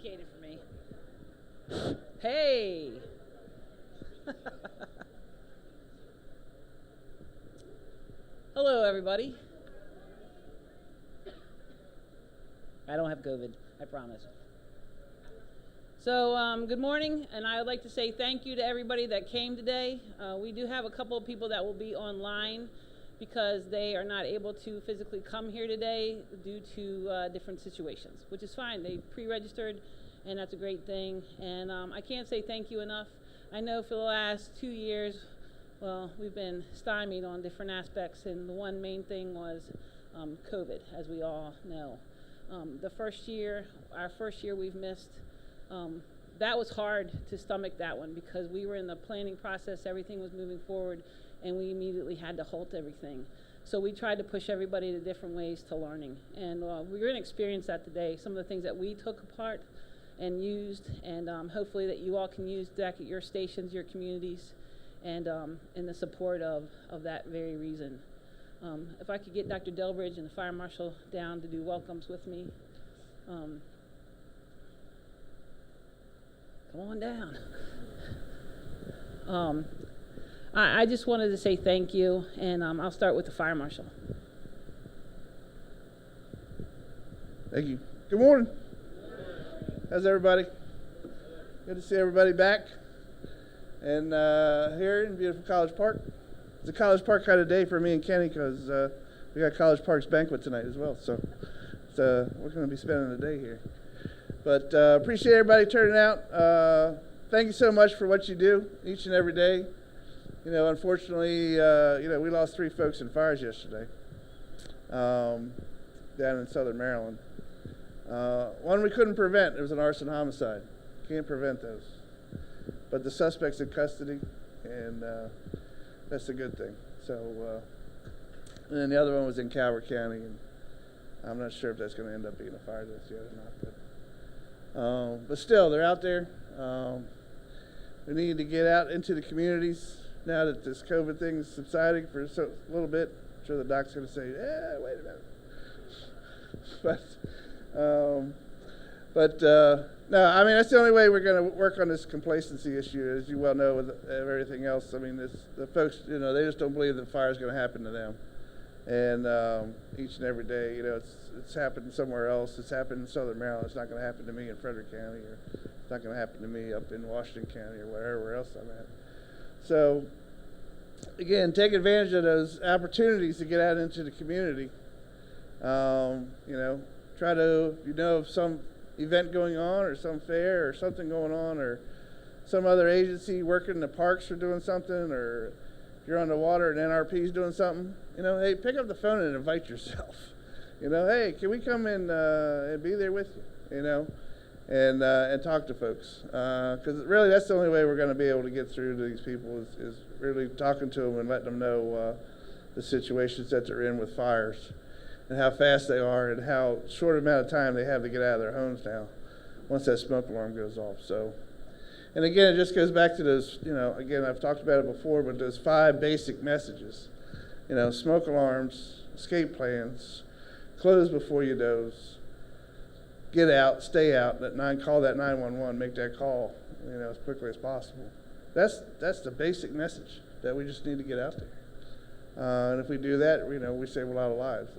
complicated for me. Hey. Hello, everybody. I don't have COVID, I promise. So, good morning, and I would like to say thank you to everybody that came today. We do have a couple of people that will be online because they are not able to physically come here today due to different situations, which is fine. They pre-registered, and that's a great thing. And I can't say thank you enough. I know for the last 2 years, well, we've been stymied on different aspects, and the one main thing was COVID, as we all know. Our first year we've missed, that was hard to stomach that one because we were in the planning process, everything was moving forward, and we immediately had to halt everything. So we tried to push everybody to different ways to learning, and we're going to experience that today, some of the things that we took apart and used, and hopefully that you all can use back at your stations, your communities, and in the support of that very reason. If I could get Dr. Delbridge and the fire marshal down to do welcomes with me. Come on down. I just wanted to say thank you, and I'll start with the fire marshal. Thank you. Good morning. How's everybody? Good to see everybody back. And here in beautiful College Park. It's a College Park kind of day for me and Kenny because we got College Park's banquet tonight as well. So we're going to be spending the day here. But appreciate everybody turning out. Thank you so much for what you do each and every day. You know, unfortunately, we lost 3 folks in fires yesterday down in southern Maryland. One we couldn't prevent. It was an arson homicide. Can't prevent those. But the suspect's in custody, and that's a good thing. So, and then the other one was in Calvert County, and I'm not sure if that's going to end up being a fire death yet or not. But still, they're out there. We need to get out into the communities now that this COVID thing is subsiding for a little bit. I'm sure the doc's going to say, wait a minute. No, I mean, that's the only way we're going to work on this complacency issue, as you well know, with everything else. I mean, the folks, they just don't believe that fire is going to happen to them. And each and every day, it's happened somewhere else. It's happened in southern Maryland. It's not going to happen to me in Frederick County, or it's not going to happen to me up in Washington County or wherever else I'm at. So, again, take advantage of those opportunities to get out into the community. Try to, of some event going on or some fair or something going on or some other agency working in the parks or doing something, or if you're on the water and NRP's doing something, hey, pick up the phone and invite yourself. Hey, can we come in and be there with you, and talk to folks. Because really that's the only way we're going to be able to get through to these people is really talking to them and letting them know the situations that they're in with fires, and how fast they are, and how short amount of time they have to get out of their homes now once that smoke alarm goes off. So, and again, it just goes back to those, again, I've talked about it before, but those 5 basic messages. Smoke alarms, escape plans, close before you doze, get out, stay out, call that 911, make that call, as quickly as possible. That's the basic message that we just need to get out there. And if we do that, we save a lot of lives.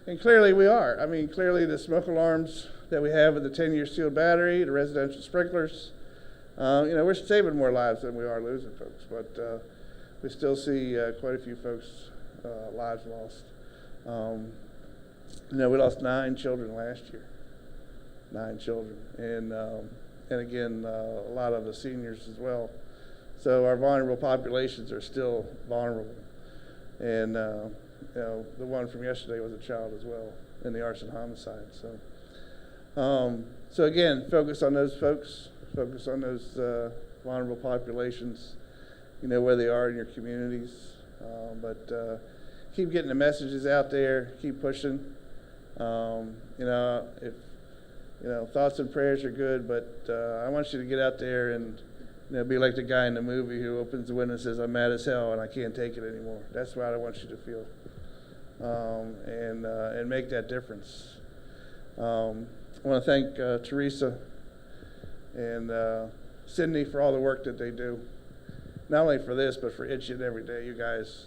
And clearly we are. I mean, clearly the smoke alarms that we have with the 10-year sealed battery, the residential sprinklers, we're saving more lives than we are losing folks. But we still see quite a few folks' lives lost. We lost 9 children last year. 9 children. And again, a lot of the seniors as well. So our vulnerable populations are still vulnerable. And the one from yesterday was a child as well in the arson homicide. So again, focus on those folks, focus on those vulnerable populations, where they are in your communities. But keep getting the messages out there, keep pushing. If thoughts and prayers are good, but I want you to get out there and be like the guy in the movie who opens the window and says, "I'm mad as hell and I can't take it anymore." That's what I want you to feel, and make that difference. I want to thank Teresa and Sydney for all the work that they do. Not only for this, but for each and every day. You guys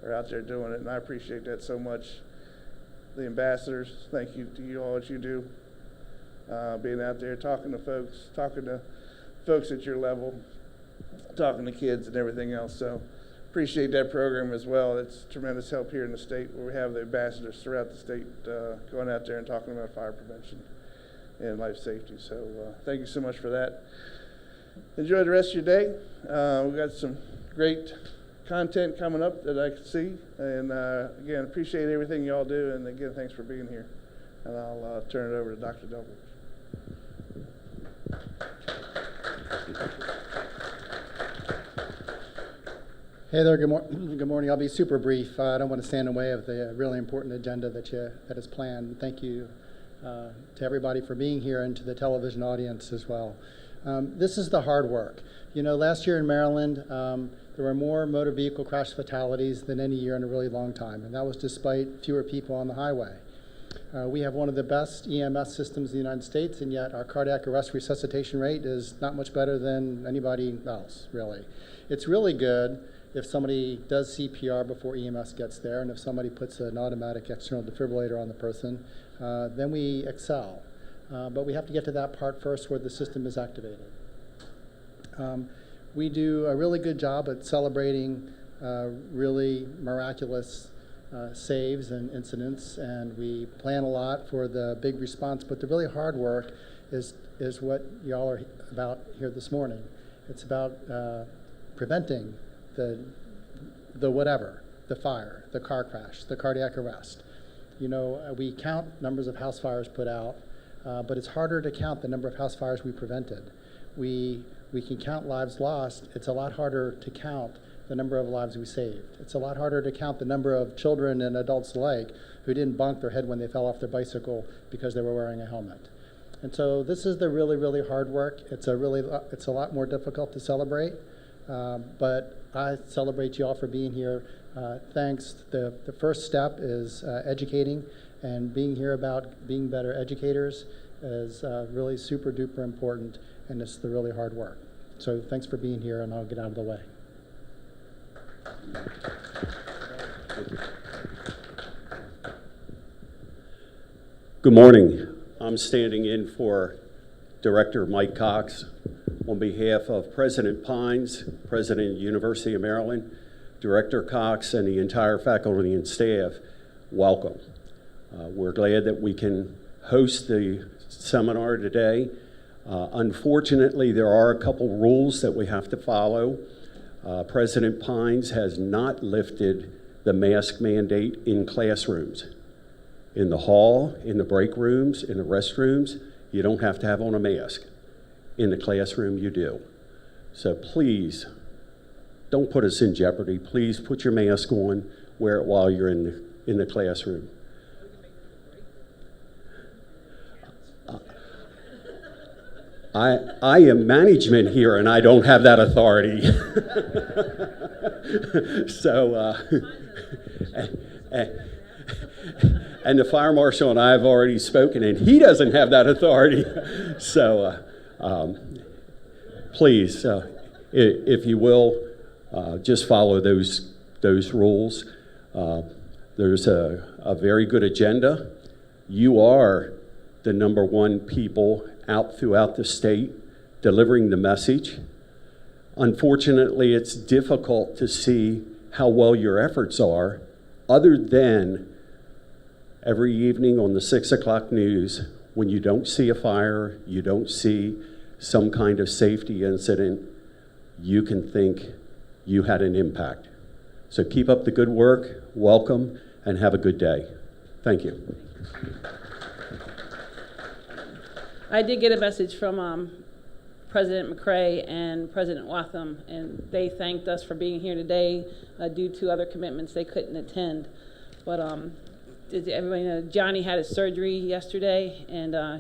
are out there doing it, and I appreciate that so much. The ambassadors, thank you to you all that you do. Being out there, talking to folks at your level, talking to kids and everything else. So appreciate that program as well. It's tremendous help here in the state where we have the ambassadors throughout the state going out there and talking about fire prevention and life safety. So thank you so much for that. Enjoy the rest of your day. We've got some great content coming up that I can see. And again, appreciate everything you all do. And again, thanks for being here. And I'll turn it over to Dr. Delbert. Hey there, good morning. I'll be super brief. I don't want to stand in the way of the really important agenda that is planned. Thank you to everybody for being here and to the television audience as well. This is the hard work. You know, last year in Maryland, there were more motor vehicle crash fatalities than any year in a really long time, and that was despite fewer people on the highway. We have one of the best EMS systems in the United States, and yet our cardiac arrest resuscitation rate is not much better than anybody else, really. It's really good if somebody does CPR before EMS gets there, and if somebody puts an automatic external defibrillator on the person, then we excel. But we have to get to that part first where the system is activated. We do a really good job at celebrating really miraculous saves and incidents, and we plan a lot for the big response, but the really hard work is what y'all are about here this morning. It's about preventing the whatever, the fire, the car crash, the cardiac arrest. You know, we count numbers of house fires put out, but it's harder to count the number of house fires we prevented. We can count lives lost. It's a lot harder to count the number of lives we saved. It's a lot harder to count the number of children and adults alike who didn't bonk their head when they fell off their bicycle because they were wearing a helmet. And so this is the really, really hard work. It's a lot more difficult to celebrate, but I celebrate you all for being here. Thanks. The first step is educating, and being here about being better educators is really super duper important, and it's the really hard work. So thanks for being here, and I'll get out of the way. Good morning. I'm standing in for Director Mike Cox on behalf of President Pines, President of the University of Maryland, Director Cox, and the entire faculty and staff. Welcome. We're glad that we can host the seminar today. Unfortunately, there are a couple rules that we have to follow. President Pines has not lifted the mask mandate in classrooms. In the hall, in the break rooms, in the restrooms, you don't have to have on a mask. In the classroom, you do. So please, don't put us in jeopardy. Please put your mask on, wear it while you're in the classroom. I am management here, and I don't have that authority. So, and the fire marshal and I have already spoken, and he doesn't have that authority. So, please, if you will, just follow those rules. There's a very good agenda. You are the number one people out throughout the state delivering the message. Unfortunately, it's difficult to see how well your efforts are, other than every evening on the 6 o'clock news, when you don't see a fire, you don't see some kind of safety incident, you can think you had an impact. So keep up the good work, welcome, and have a good day. Thank you. I did get a message from President McCray and President Watham, and they thanked us for being here today due to other commitments they couldn't attend. But did everybody know Johnny had his surgery yesterday, and I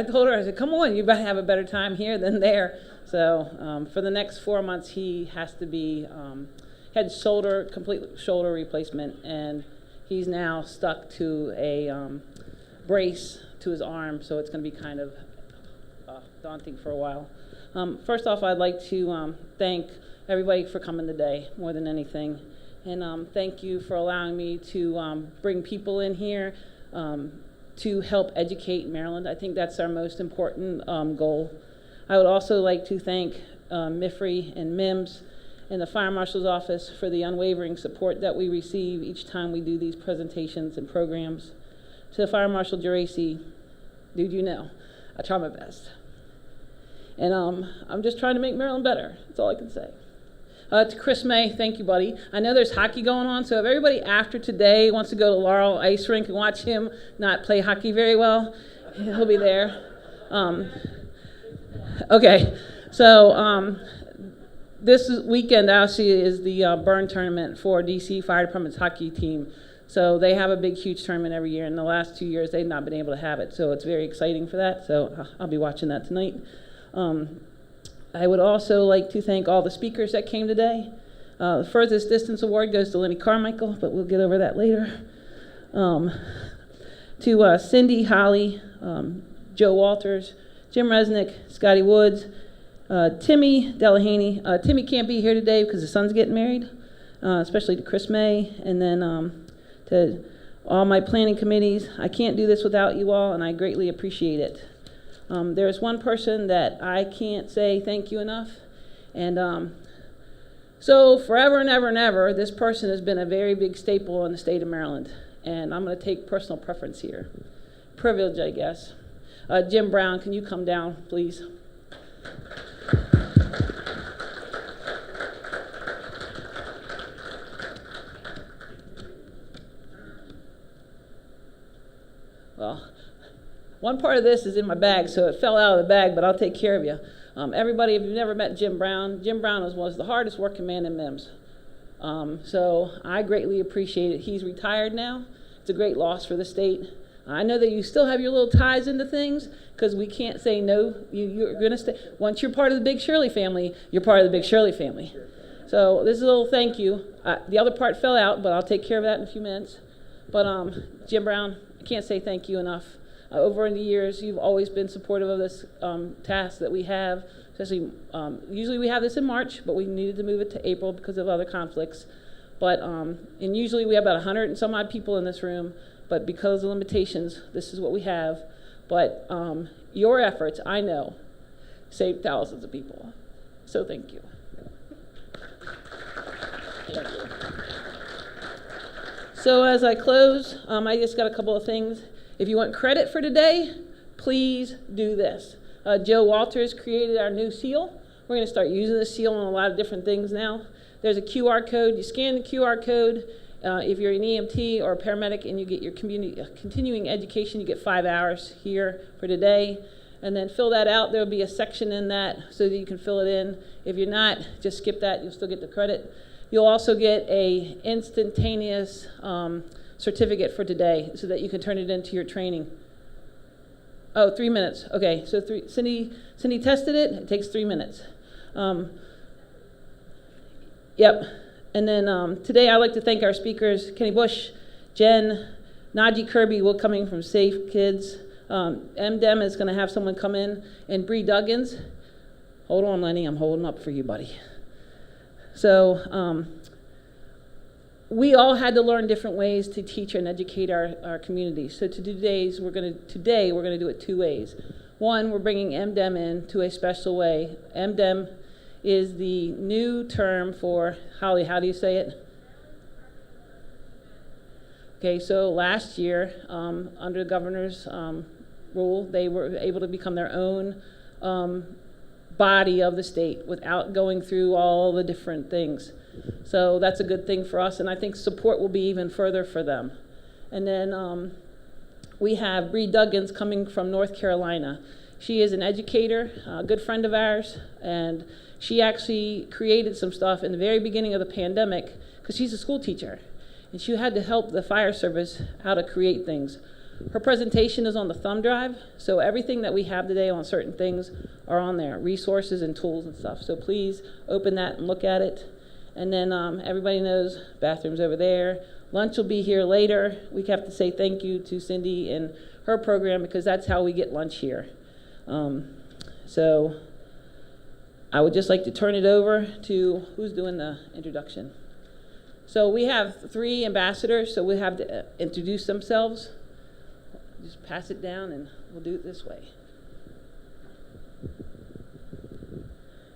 told her, I said, come on, you better have a better time here than there. So for the next 4 months, he has to be, had complete shoulder replacement, and he's now stuck to a brace to his arm, so it's going to be kind of daunting for a while. First off, I'd like to thank everybody for coming today more than anything. And thank you for allowing me to bring people in here to help educate Maryland. I think that's our most important goal. I would also like to thank MIFRE and MIMS and the Fire Marshal's Office for the unwavering support that we receive each time we do these presentations and programs. To the Fire Marshal Geraci, dude, you know, I try my best. And I'm just trying to make Maryland better. That's all I can say. To Chris May, thank you, buddy. I know there's hockey going on, so if everybody after today wants to go to Laurel Ice Rink and watch him not play hockey very well, he'll be there. Okay, so this weekend actually is the burn tournament for DC Fire Department's hockey team. So they have a big, huge tournament every year. In the last 2 years, they've not been able to have it. So it's very exciting for that. So I'll be watching that tonight. I would also like to thank all the speakers that came today. The furthest distance award goes to Lenny Carmichael, but we'll get over that later. To Cindy, Holly, Joe Walters, Jim Resnick, Scotty Woods, Timmy Delahaney. Timmy can't be here today because his son's getting married, especially to Chris May. And then to all my planning committees. I can't do this without you all, and I greatly appreciate it. There's one person that I can't say thank you enough. And so forever and ever and ever, this person has been a very big staple in the state of Maryland. And I'm going to take personal preference here. Privilege, I guess. Jim Brown, can you come down, please? Well, one part of this is in my bag, so it fell out of the bag, but I'll take care of you. Everybody, if you've never met Jim Brown was the hardest working man in MIMS. So I greatly appreciate it. He's retired now. It's a great loss for the state. I know that you still have your little ties into things because we can't say no. You're going to stay. Once you're part of the Big Shirley family, you're part of the Big Shirley family. So this is a little thank you. The other part fell out, but I'll take care of that in a few minutes. But Jim Brown, I can't say thank you enough. Over the years, you've always been supportive of this task that we have, especially, usually we have this in March, but we needed to move it to April because of other conflicts. But, and usually we have about 100 and some odd people in this room, but because of limitations, this is what we have. But your efforts, I know, saved thousands of people. So thank you. Thank you. So as I close, I just got a couple of things. If you want credit for today, please do this. Joe Walters created our new seal. We're going to start using the seal on a lot of different things now. There's a QR code. You scan the QR code. If you're an EMT or a paramedic and you get your continuing education, you get 5 hours here for today. And then fill that out. There will be a section in that so that you can fill it in. If you're not, just skip that. You'll still get the credit. You'll also get a instantaneous certificate for today so that you can turn it into your training. Oh, 3 minutes. Okay, so Cindy tested it. It takes 3 minutes. Yep. And then today I'd like to thank our speakers, Kenny Bush, Jen, Najee Kirby will coming from Safe Kids. MDEM is going to have someone come in, and Bree Duggins. Hold on, Lenny. I'm holding up for you, buddy. So we all had to learn different ways to teach and educate our community. So today we're going to do it 2 ways. One, we're bringing MDEM in to a special way. MDEM is the new term for, Holly, how do you say it? Okay, so last year, under the governor's rule, they were able to become their own body of the state without going through all the different things. So that's a good thing for us, and I think support will be even further for them. And then we have Bree Duggins coming from North Carolina. She is an educator, a good friend of ours, and she actually created some stuff in the very beginning of the pandemic because she's a school teacher, and she had to help the fire service how to create things. Her presentation is on the thumb drive, so everything that we have today on certain things are on there, resources and tools and stuff. So please open that and look at it. And then everybody knows bathrooms over there. Lunch will be here later. We have to say thank you to Cindy and her program because that's how we get lunch here. So I would just like to turn it over to who's doing the introduction. So we have 3 ambassadors, so we have to introduce themselves. Just pass it down and we'll do it this way.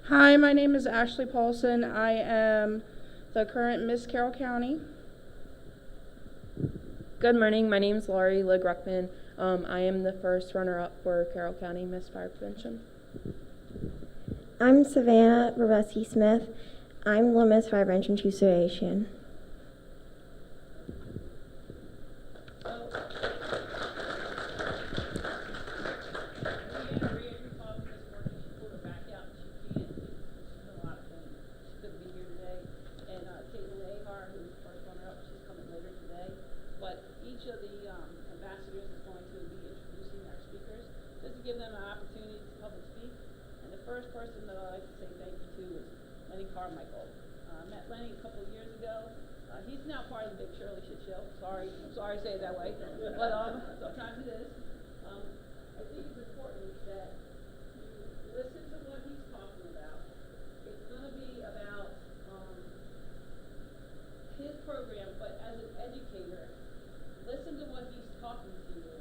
Hi, my name is Ashley Paulson. I am the current Miss Carroll County. Good morning. My name is Laurie Legruckman. I am the first runner-up for Carroll County Miss Fire Prevention. I'm Savannah Robeski Smith. I'm the Miss Fire Prevention Association. Give them an opportunity to public speak. And the first person that I'd like to say thank you to is Lenny Carmichael. Met Lenny a couple of years ago. He's now part of the Big Shirley Shit Show. I'm sorry to say it that way, but sometimes it is. I think it's important that you listen to what he's talking about. It's going to be about his program, but as an educator, listen to what he's talking to you.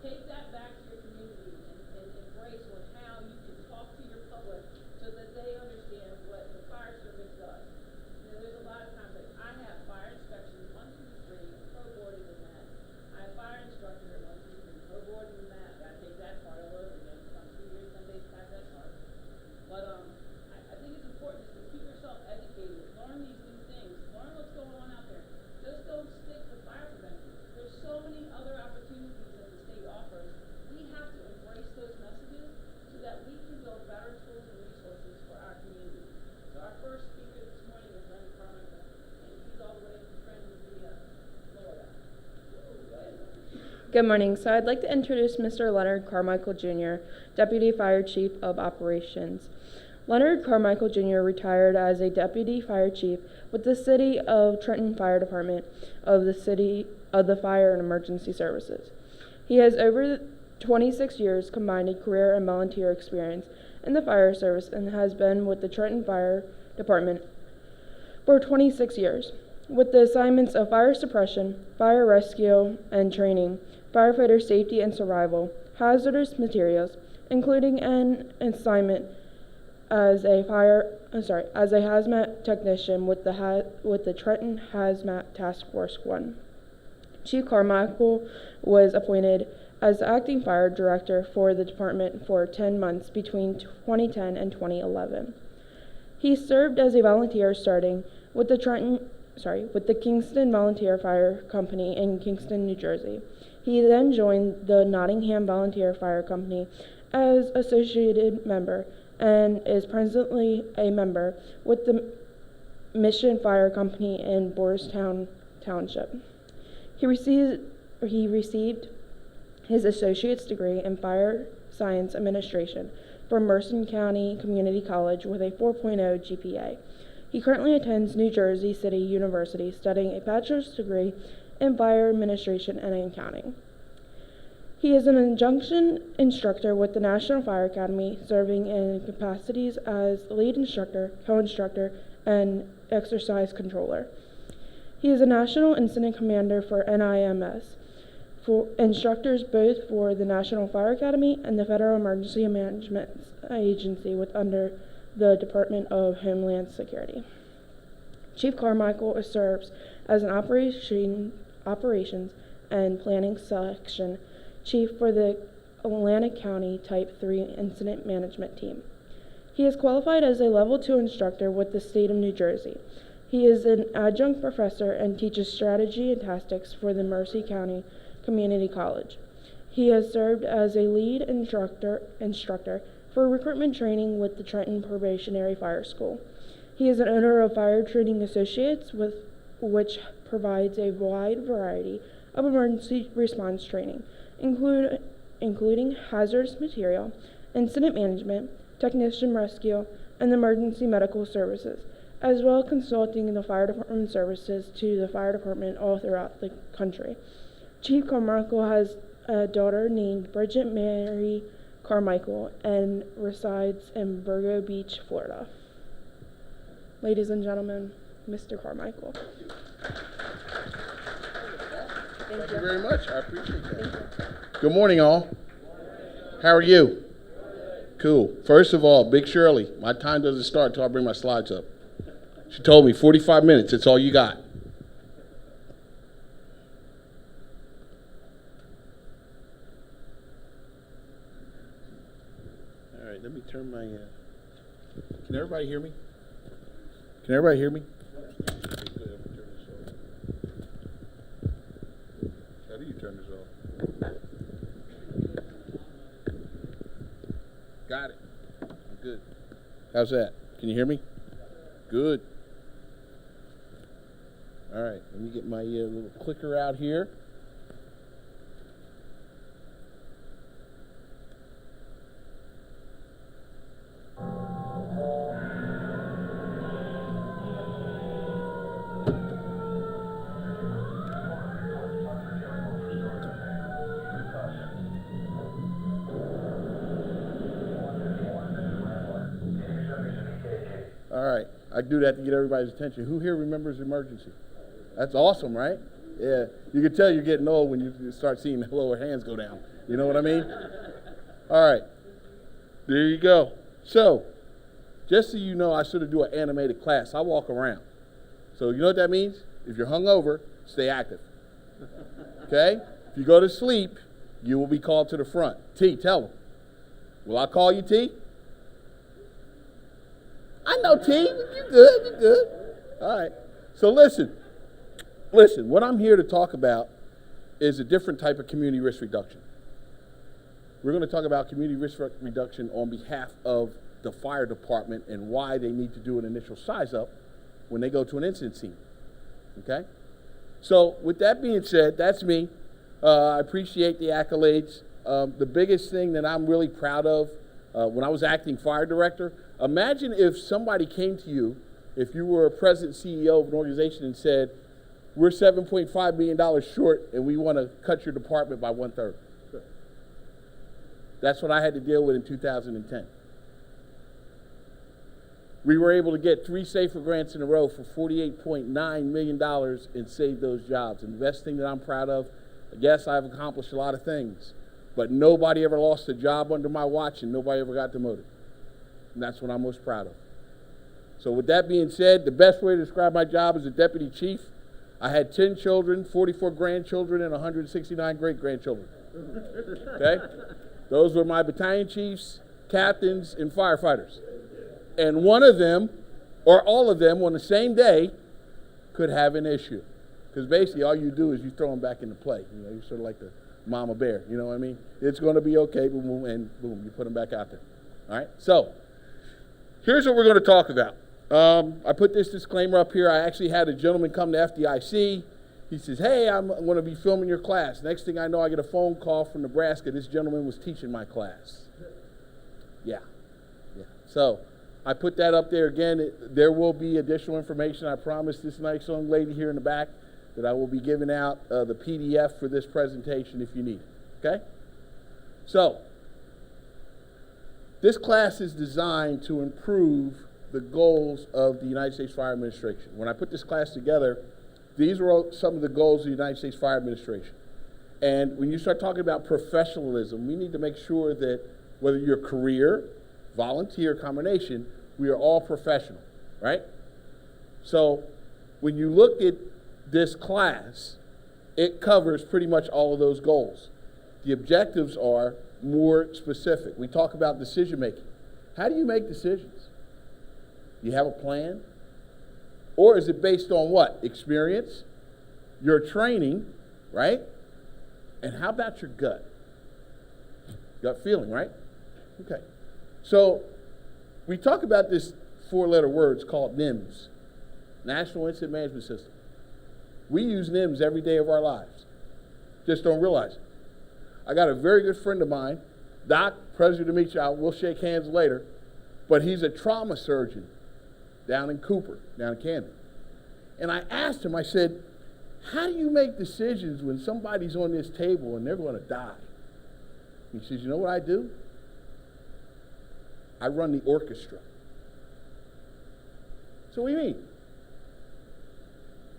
Take that back to your community and embrace on how you can talk to your public so that they understand what the fire service does. You know, there's a lot of times like I have fire inspections 1, 2, 3, pro boarding in that. I have fire instructor 1, 2, 3, pro boarding in that. Gotta take that part all over again. Some 2 years, some days past that part. But I think it's important to keep yourself educated, learn these new things, learn what's going on out there. Just don't stick to fire prevention. There's so many other opportunities that the state offers. We have to embrace those messages so that we can build better tools and resources for our community. So our first speaker this morning is Lenny Carmichael, and he's all the way from Trenton, Florida. Go ahead. Good morning. So I'd like to introduce Mr. Leonard Carmichael Jr., Deputy Fire Chief of Operations. Leonard Carmichael Jr. retired as a Deputy Fire Chief with the City of Trenton Fire Department of the Fire and Emergency Services. He has over 26 years combined career and volunteer experience in the fire service and has been with the Trenton Fire Department for 26 years, with the assignments of fire suppression, fire rescue and training, firefighter safety and survival, hazardous materials, including an assignment as a hazmat technician with the Trenton Hazmat Task Force 1. Chief Carmichael was appointed as acting fire director for the department for 10 months between 2010 and 2011. He served as a volunteer starting with the Kingston Volunteer Fire Company in Kingston, New Jersey. He then joined the Nottingham Volunteer Fire Company as associated member and is presently a member with the Mission Fire Company in Boyertown Township. He received his associate's degree in Fire Science Administration from Mercer County Community College with a 4.0 GPA. He currently attends New Jersey City University studying a bachelor's degree in Fire Administration and Accounting. He is an adjunct instructor with the National Fire Academy, serving in capacities as lead instructor, co-instructor, and exercise controller. He is a National Incident Commander for NIMS, for instructors both for the National Fire Academy and the Federal Emergency Management Agency under the Department of Homeland Security. Chief Carmichael serves as an operations and planning section chief for the Atlantic County Type 3 Incident Management Team. He is qualified as a Level 2 instructor with the state of New Jersey. He is an adjunct professor and teaches strategy and tactics for the Mercer County Community College. He has served as a lead instructor for recruitment training with the Trenton Probationary Fire School. He is an owner of Fire Training Associates, which provides a wide variety of emergency response training, including hazardous material, incident management, technician rescue, and emergency medical services, as well as consulting the fire department services to the fire department all throughout the country. Chief Carmichael has a daughter named Bridget Mary Carmichael and resides in Virgo Beach, Florida. Ladies and gentlemen, Mr. Carmichael. Thank you very much. I appreciate that. Good morning, all. How are you? Cool. First of all, Big Shirley, my time doesn't start until I bring my slides up. She told me 45 minutes. That's all you got. All right, let me turn my... Can everybody hear me? Can everybody hear me? How do you turn this off? Got it. I'm good. How's that? Can you hear me? Good. All right, let me get my little clicker out here. All right, I do that to get everybody's attention. Who here remembers emergency? That's awesome, right? Yeah, you can tell you're getting old when you start seeing the lower hands go down. You know what I mean? All right, there you go. So, just so you know, I sort of do an animated class. I walk around. So you know what that means? If you're hungover, stay active. Okay? If you go to sleep, you will be called to the front. T, tell them. Will I call you, T? I know, T. You good, you good. All right. So listen, what I'm here to talk about is a different type of community risk reduction. We're going to talk about community risk reduction on behalf of the fire department and why they need to do an initial size up when they go to an incident scene. Okay? So with that being said, that's me. I appreciate the accolades. The biggest thing that I'm really proud of when I was acting fire director, imagine if somebody came to you, if you were a president, CEO of an organization and said, we're $7.5 million short and we want to cut your department by 1/3. That's what I had to deal with in 2010. We were able to get 3 SAFER grants in a row for $48.9 million and save those jobs. And the best thing that I'm proud of, yes, I've accomplished a lot of things, but nobody ever lost a job under my watch and nobody ever got demoted. And that's what I'm most proud of. So with that being said, the best way to describe my job as a deputy chief, I had 10 children, 44 grandchildren, and 169 great-grandchildren. Okay? Those were my battalion chiefs, captains, and firefighters. And one of them, or all of them, on the same day, could have an issue. Because basically all you do is you throw them back into play. You know, you're sort of like the mama bear, you know what I mean? It's going to be okay, boom, boom, and boom, you put them back out there. All right? So, here's what we're going to talk about. I put this disclaimer up here. I actually had a gentleman come to FDIC. He says, hey, I'm going to be filming your class. Next thing I know, I get a phone call from Nebraska. This gentleman was teaching my class. Yeah. So I put that up there again. There will be additional information. I promise this nice young lady here in the back that I will be giving out the PDF for this presentation if you need it. Okay? So this class is designed to improve the goals of the United States Fire Administration. When I put this class together, these were some of the goals of the United States Fire Administration. And when you start talking about professionalism, we need to make sure that whether you're career, volunteer, combination, we are all professional, right? So when you look at this class, it covers pretty much all of those goals. The objectives are more specific. We talk about decision making. How do you make decisions? Do you have a plan? Or is it based on what? Experience, your training, right? And how about your gut? Gut feeling, right? Okay. So we talk about this 4-letter words called NIMS, National Incident Management System. We use NIMS every day of our lives. Just don't realize it. I got a very good friend of mine, Doc, pleasure to meet you. We'll shake hands later. But he's a trauma surgeon down in Cooper, down in Camden. And I asked him, I said, how do you make decisions when somebody's on this table and they're going to die? He says, you know what I do? I run the orchestra. So what do you mean?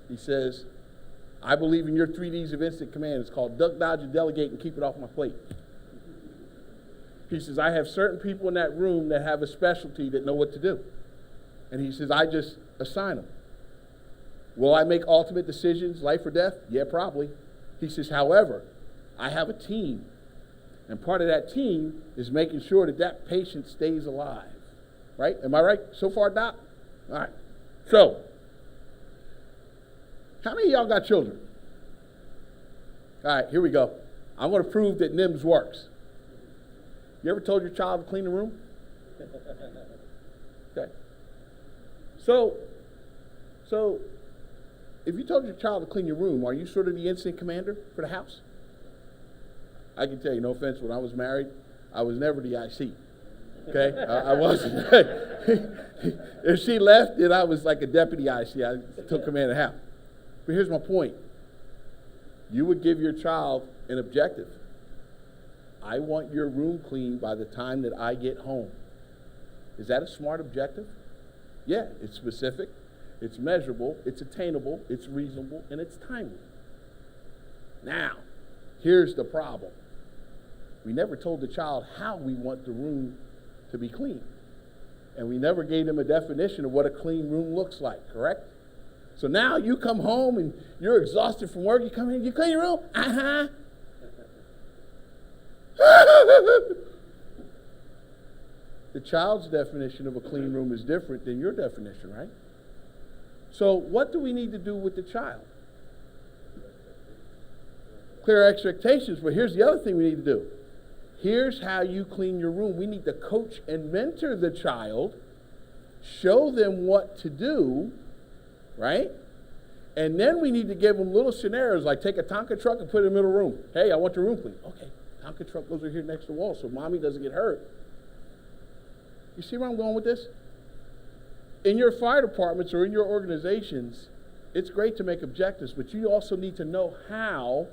He says, I believe in your 3 Ds of instant command. It's called duck, dodge, and delegate, and keep it off my plate. He says, I have certain people in that room that have a specialty that know what to do. And he says, I just assign them. Will I make ultimate decisions, life or death? Yeah, probably. He says, however, I have a team. And part of that team is making sure that that patient stays alive. Right? Am I right so far, Doc? All right. So, how many of y'all got children? All right, here we go. I'm going to prove that NIMS works. You ever told your child to clean the room? Okay. So, if you told your child to clean your room, are you sort of the incident commander for the house? I can tell you, no offense, when I was married, I was never the IC. Okay? I wasn't. If she left, then I was like a deputy IC. I took command of the house. But here's my point. You would give your child an objective. I want your room clean by the time that I get home. Is that a smart objective? Yeah, it's specific, it's measurable, it's attainable, it's reasonable, and it's timely. Now, here's the problem. We never told the child how we want the room to be clean. And we never gave them a definition of what a clean room looks like, correct? So now you come home and you're exhausted from work, you come in, you clean your room? Uh-huh. The child's definition of a clean room is different than your definition, right? So what do we need to do with the child? Clear expectations, but here's the other thing we need to do. Here's how you clean your room. We need to coach and mentor the child, show them what to do, right? And then we need to give them little scenarios like take a Tonka truck and put it in the middle room. Hey, I want your room clean. Okay, Tonka truck goes over here next to the wall so mommy doesn't get hurt. You see where I'm going with this? In your fire departments or in your organizations, it's great to make objectives, but you also need to know how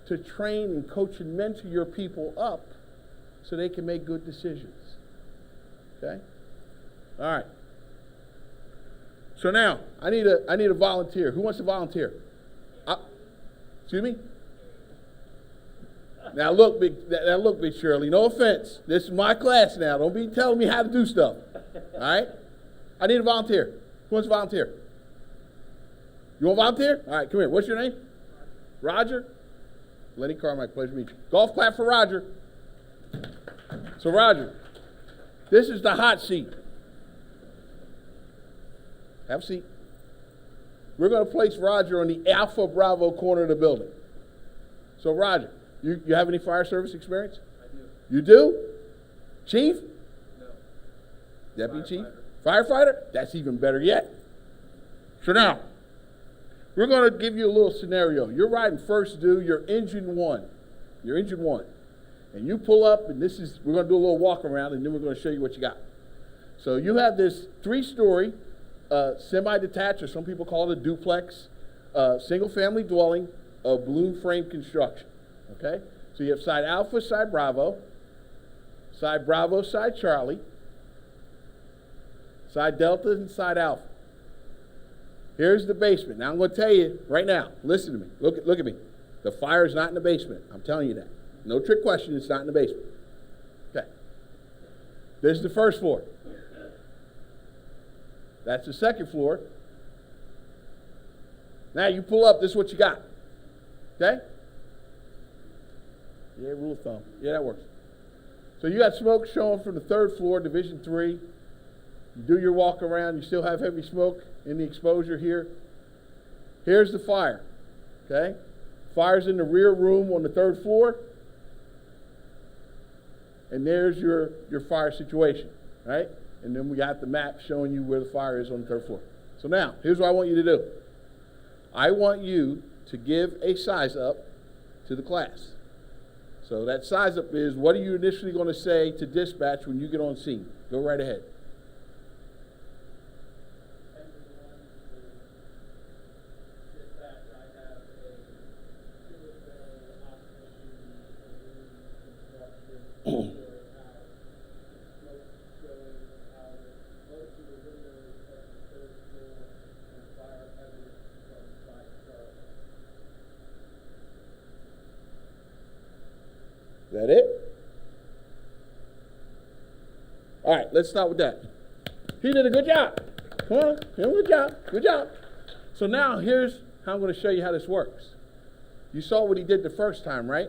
to train and coach and mentor your people up so they can make good decisions. Okay? All right. So now, I need a volunteer. Who wants to volunteer? Excuse me? Now look, Big Shirley, no offense. This is my class now. Don't be telling me how to do stuff. All right? I need a volunteer. Who wants to volunteer? You want to volunteer? All right, come here. What's your name? Roger? Lenny Carmichael, pleasure to meet you. Golf clap for Roger. So Roger, this is the hot seat. Have a seat. We're going to place Roger on the Alpha Bravo corner of the building. So Roger, you have any fire service experience? I do. You do? Chief? No. Deputy Chief? Firefighter? That's even better yet. So now, we're going to give you a little scenario. You're riding first due, you're engine one. You're engine one. And you pull up, and we're going to do a little walk around, and then we're going to show you what you got. So you have this 3-story semi-detached, or some people call it a duplex, single-family dwelling of balloon frame construction. Okay? So you have side Alpha, side Bravo, side Charlie, side Delta, and side Alpha. Here's the basement. Now I'm going to tell you right now, listen to me, look at me. The fire is not in the basement. I'm telling you that. No trick question, it's not in the basement. Okay. This is the first floor. That's the second floor. Now you pull up, this is what you got. Okay? Yeah, rule of thumb. Yeah, that works. So you got smoke showing from the 3rd floor, Division 3. You do your walk around, you still have heavy smoke in the exposure here. Here's the fire. Okay? Fire's in the rear room on the 3rd floor. And there's your fire situation, right? And then we got the map showing you where the fire is on the 3rd floor. So now, here's what I want you to do. I want you to give a size up to the class. So that size up is, what are you initially going to say to dispatch when you get on scene? Go right ahead. All right, let's start with that. He did a good job. Come on, good job, good job. So now here's how I'm going to show you how this works. You saw what he did the first time, right?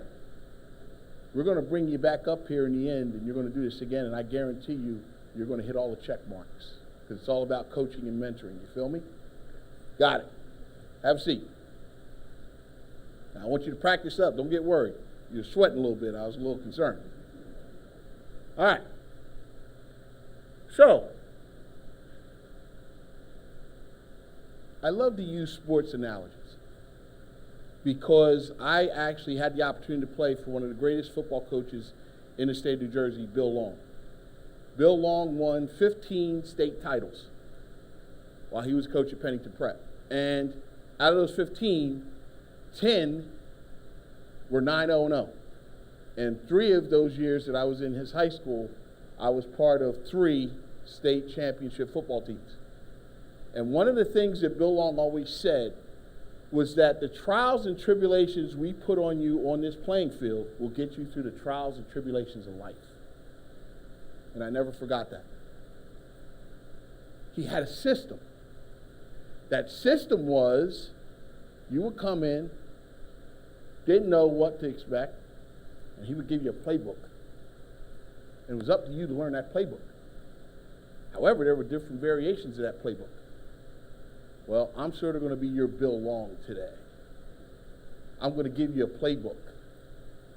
We're going to bring you back up here in the end, and you're going to do this again, and I guarantee you, you're going to hit all the check marks, because it's all about coaching and mentoring. You feel me? Got it. Have a seat. Now, I want you to practice up. Don't get worried. You're sweating a little bit. I was a little concerned. All right. So, I love to use sports analogies because I actually had the opportunity to play for one of the greatest football coaches in the state of New Jersey, Bill Long. Bill Long won 15 state titles while he was coach at Pennington Prep. And out of those 15, 10 were 9-0-0. And 3 of those years that I was in his high school, I was part of 3 state championship football teams. And one of the things that Bill Long always said was that the trials and tribulations we put on you on this playing field will get you through the trials and tribulations of life. And I never forgot that. He had a system. That system was you would come in, didn't know what to expect, and he would give you a playbook. And it was up to you to learn that playbook. However, there were different variations of that playbook. Well, I'm sort of going to be your Bill Long today. I'm going to give you a playbook.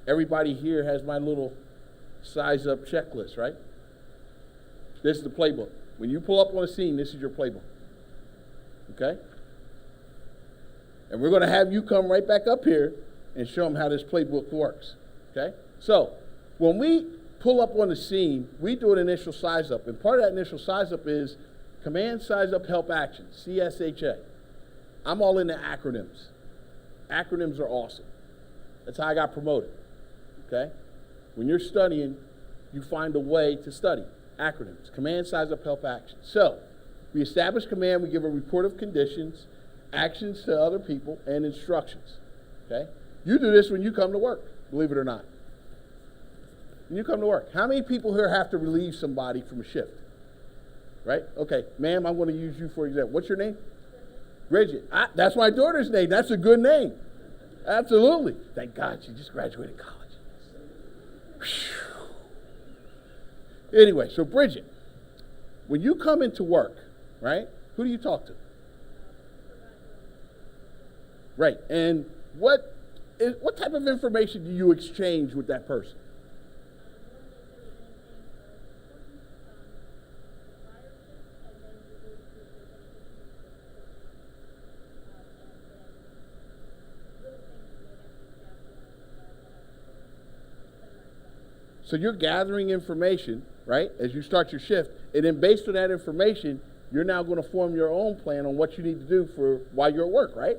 Everybody here has my little size up checklist, right? This is the playbook. When you pull up on a scene, this is your playbook. Okay? And we're going to have you come right back up here and show them how this playbook works. Okay? So, when we pull up on the scene, we do an initial size up. And part of that initial size up is Command Size Up Help Action, CSHA. I'm all into acronyms. Acronyms are awesome. That's how I got promoted. Okay? When you're studying, you find a way to study. Acronyms. Command Size Up Help Action. So, we establish command, we give a report of conditions, actions to other people, and instructions. Okay? You do this when you come to work, believe it or not. When you come to work. How many people here have to relieve somebody from a shift? Right? Okay, ma'am, I'm going to use you for example. What's your name? Bridget. That's my daughter's name. That's a good name. Absolutely. Thank God she just graduated college. Whew. Anyway, so Bridget, when you come into work, right, who do you talk to? Right, and what type of information do you exchange with that person? So you're gathering information, right, as you start your shift, and then based on that information, you're now going to form your own plan on what you need to do for while you're at work, right?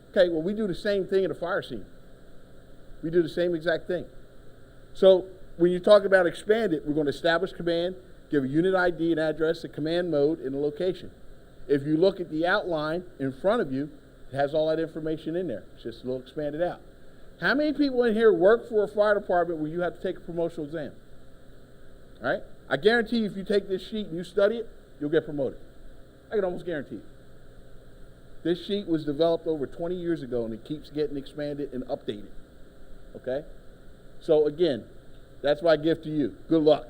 Okay, well, we do the same thing at a fire scene. We do the same exact thing. So when you talk about expand it, we're going to establish command, give a unit ID and address, a command mode, and a location. If you look at the outline in front of you, it has all that information in there. It's just a little expanded out. How many people in here work for a fire department where you have to take a promotional exam? All right? I guarantee you if you take this sheet and you study it, you'll get promoted. I can almost guarantee you. This sheet was developed over 20 years ago, and it keeps getting expanded and updated. Okay? So, again, that's my gift to you. Good luck.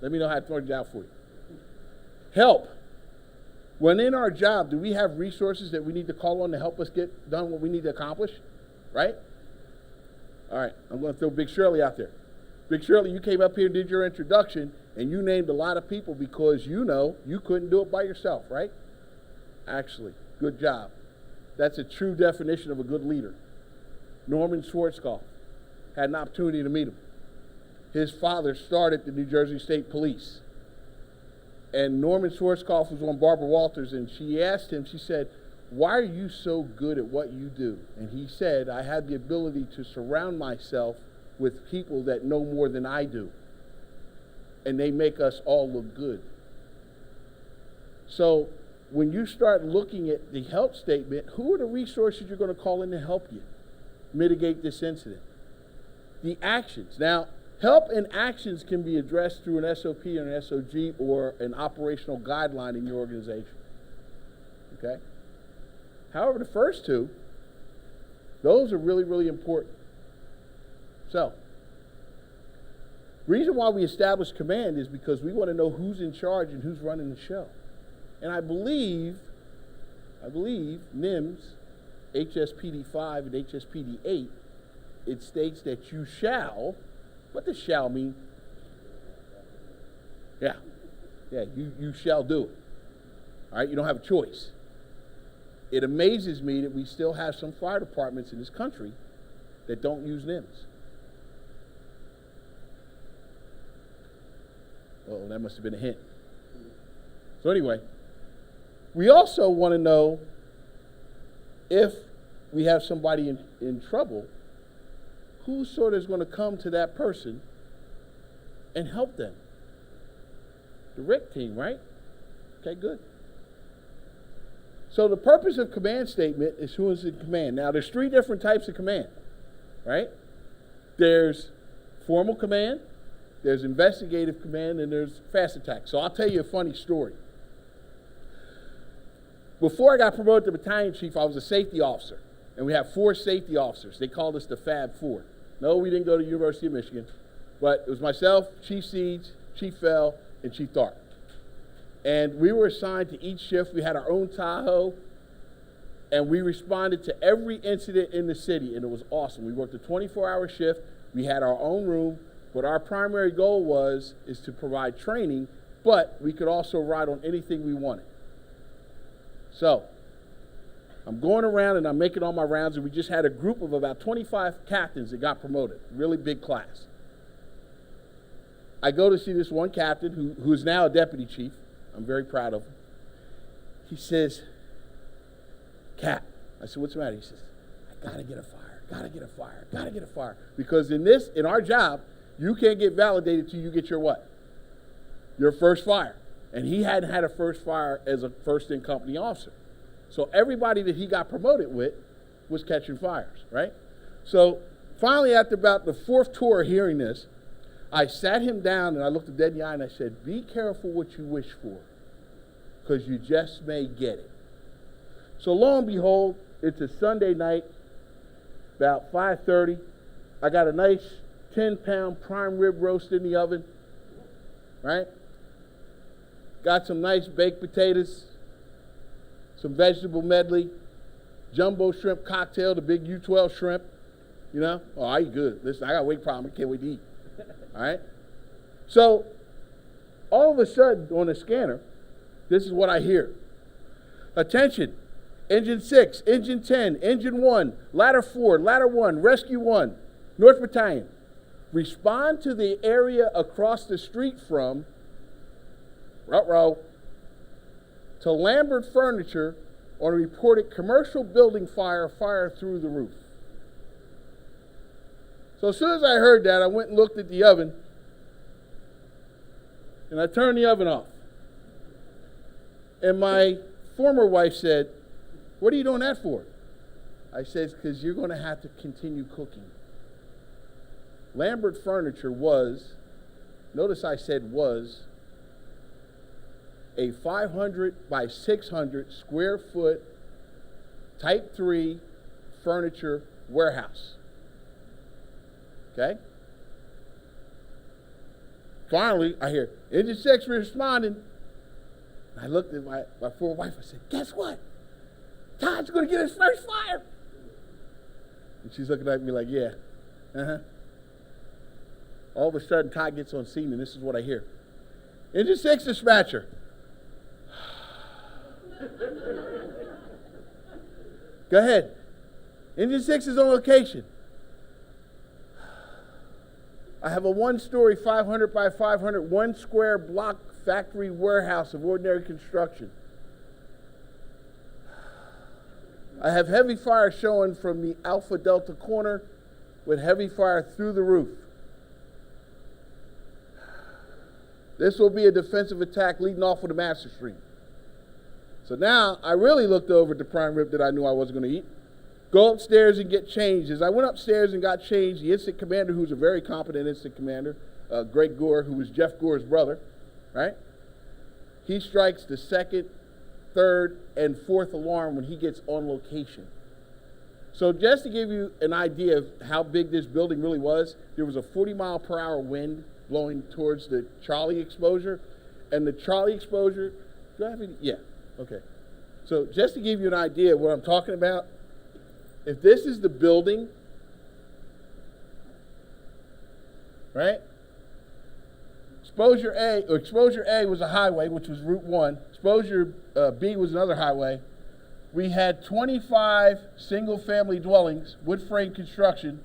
Let me know how it turns out for you. Help. When in our job, do we have resources that we need to call on to help us get done what we need to accomplish? Right? All right, I'm going to throw Big Shirley out there. Big Shirley, you came up here and did your introduction, and you named a lot of people because you know you couldn't do it by yourself, right? Actually, good job. That's a true definition of a good leader. Norman Schwarzkopf had an opportunity to meet him. His father started the New Jersey State Police. And Norman Schwarzkopf was on Barbara Walters, and she asked him, she said, "Why are you so good at what you do?" And he said, "I have the ability to surround myself with people that know more than I do. And they make us all look good." So when you start looking at the help statement, who are the resources you're going to call in to help you mitigate this incident? The actions. Now, Help and actions can be addressed through an SOP or an SOG or an operational guideline in your organization. Okay? However, the first two, those are really, really important. So, reason why we establish command is because we want to know who's in charge and who's running the show. And I believe NIMS, HSPD 5 and HSPD 8, it states that you shall, what does shall mean? Yeah, you shall do it. All right, you don't have a choice. It amazes me that we still have some fire departments in this country that don't use NIMS. Oh, that must have been a hint. So anyway, we also want to know if we have somebody in trouble, who sort of is going to come to that person and help them? The RIC team, right? Okay, good. So the purpose of command statement is who is in command. Now, there's 3 different types of command, right? There's formal command, there's investigative command, and there's fast attack. So I'll tell you a funny story. Before I got promoted to battalion chief, I was a safety officer, and we have 4 safety officers. They called us the Fab Four. No, we didn't go to the University of Michigan, but it was myself, Chief Seeds, Chief Fell, and Chief Tharp. And we were assigned to each shift. We had our own Tahoe, and we responded to every incident in the city, and it was awesome. We worked a 24-hour shift. We had our own room, but our primary goal is to provide training, but we could also ride on anything we wanted. So I'm going around and I'm making all my rounds, and we just had a group of about 25 captains that got promoted, really big class. I go to see this one captain who is now a deputy chief. I'm very proud of him. He says, Cap, I said, what's the matter? He says, I gotta get a fire. Because in our job, you can't get validated till you get your what? Your first fire. And he hadn't had a first fire as a first in company officer. So everybody that he got promoted with was catching fires, right? So finally, after about the 4th tour of hearing this, I sat him down and I looked him dead in the eye and I said, be careful what you wish for, because you just may get it. So lo and behold, it's a Sunday night, about 5:30. I got a nice 10-pound prime rib roast in the oven, right? Got some nice baked potatoes, some vegetable medley, jumbo shrimp cocktail, the big U12 shrimp, you know? Oh, I eat good. Listen, I got a weight problem. I can't wait to eat. All right? So, all of a sudden, on the scanner, this is what I hear. Attention, Engine 6, Engine 10, Engine 1, Ladder 4, Ladder 1, Rescue 1, North Battalion. Respond to the area across the street from to Lambert Furniture on a reported commercial building fire through the roof. So as soon as I heard that, I went and looked at the oven, and I turned the oven off. And my former wife said, what are you doing that for? I said, because you're going to have to continue cooking. Lambert Furniture was, notice I said was, a 500 by 600 square foot Type 3 furniture warehouse. Okay? Finally, I hear, Engine 6 responding. I looked at my poor wife, I said, guess what? Todd's going to get his first fire. And she's looking at me like, yeah. All of a sudden, Todd gets on scene, and this is what I hear. Engine 6 dispatcher. Go ahead. Engine 6 is on location. I have a 1-story, 500 by 500, 1 square block factory warehouse of ordinary construction. I have heavy fire showing from the Alpha Delta corner with heavy fire through the roof. This will be a defensive attack leading off of the master stream. So now I really looked over at the prime rib that I knew I wasn't going to eat. go upstairs and get changed. As I went upstairs and got changed, the incident commander, who's a very competent incident commander, Greg Gore, who was Jeff Gore's brother, right? He strikes the second, third, and fourth alarm when he gets on location. So just to give you an idea of how big this building really was, there was a 40-mile-per-hour wind blowing towards the Charlie exposure. And the Charlie exposure, do I have any? Yeah, okay. So just to give you an idea of what I'm talking about, if this is the building, right? Exposure A was a highway, which was Route 1. Exposure B was another highway. We had 25 single-family dwellings, wood frame construction,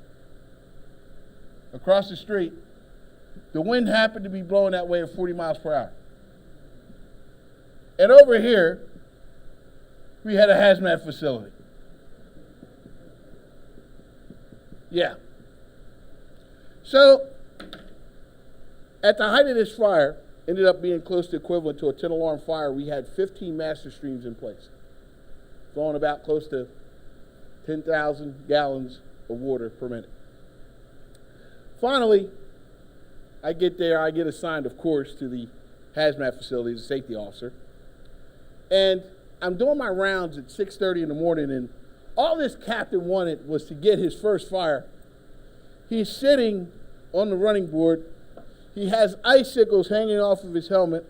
across the street. The wind happened to be blowing that way at 40 miles per hour. And over here, we had a hazmat facility. Yeah. So, at the height of this fire, ended up being close to equivalent to a 10-alarm fire. We had 15 master streams in place, flowing about close to 10,000 gallons of water per minute. Finally, I get there, I get assigned, of course, to the hazmat facility as a safety officer. And I'm doing my rounds at 6:30 in the morning, and all this captain wanted was to get his first fire. He's sitting on the running board. He has icicles hanging off of his helmet,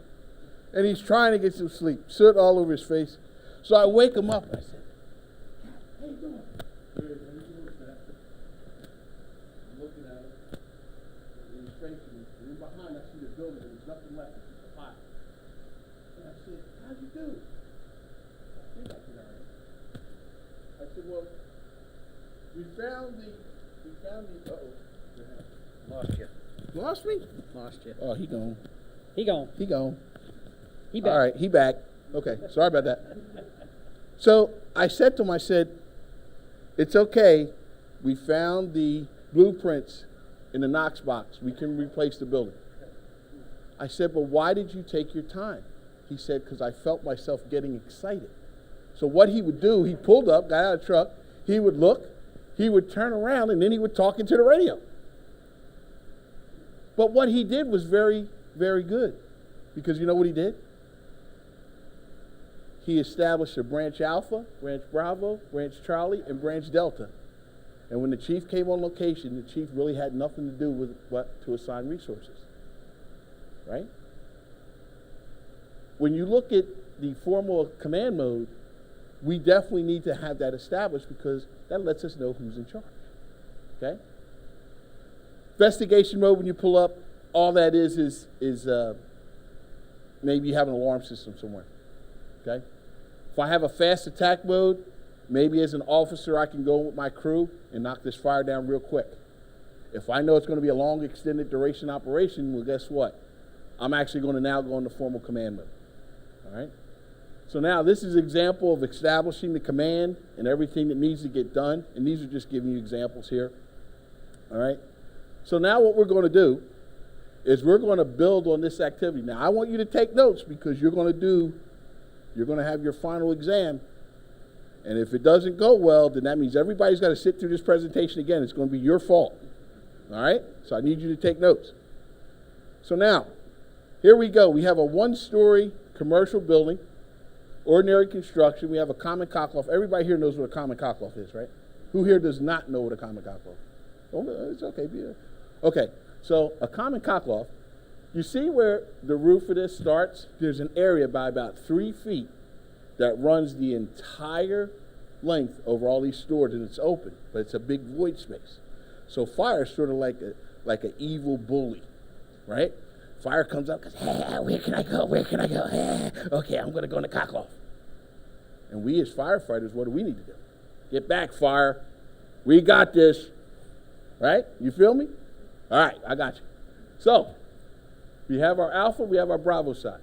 and he's trying to get some sleep, soot all over his face. So I wake him up. I said, "How you doing?" "Good." "How you doing, Pat?" I'm looking at him, and he's facing me. And in behind, I see the building, and there's nothing left. It's just a fire. And I said, "How'd you do?" "I think I did all right." I said, "Well, we found the, Lost you. Lost me? Lost you. Oh, he gone. He gone. He gone. He back. All right, he back. Okay, sorry about that. So I said to him, I said, "It's okay. We found the blueprints in the Knox box. We can replace the building." I said, "But why did you take your time?" He said, "Because I felt myself getting excited." So what he would do, he pulled up, got out of the truck, he would look, he would turn around, and then he would talk into the radio. But what he did was very, very good. Because you know what he did? He established a branch Alpha, branch Bravo, branch Charlie, and branch Delta. And when the chief came on location, the chief really had nothing to do with but to assign resources. Right? When you look at the formal command mode, we definitely need to have that established because that lets us know who's in charge. Okay? Investigation mode, when you pull up, all that is maybe you have an alarm system somewhere. Okay? If I have a fast attack mode, maybe as an officer I can go with my crew and knock this fire down real quick. If I know it's going to be a long extended duration operation, well, guess what? I'm actually going to now go into formal command mode. All right? So now this is an example of establishing the command and everything that needs to get done. And these are just giving you examples here. All right? So now what we're going to do is we're going to build on this activity. Now I want you to take notes because you're going to have your final exam. And if it doesn't go well, then that means everybody's got to sit through this presentation again. It's going to be your fault. All right? So I need you to take notes. So now, here we go. We have a one-story commercial building, ordinary construction. We have a common cockloft. Everybody here knows what a common cockloft is, right? Who here does not know what a common cockloft is? Oh, it's okay. Okay, so a common cockloft, you see where the roof of this starts? There's an area by about 3 feet that runs the entire length over all these stores, and it's open, but it's a big void space. So fire is sort of like an evil bully, right? Fire comes up, goes, "Hey, where can I go? Where can I go? Hey, okay, I'm going to go in the cockloft." And we as firefighters, what do we need to do? Get back, fire. We got this. Right? You feel me? All right, I got you. So, we have our Alpha, we have our Bravo side.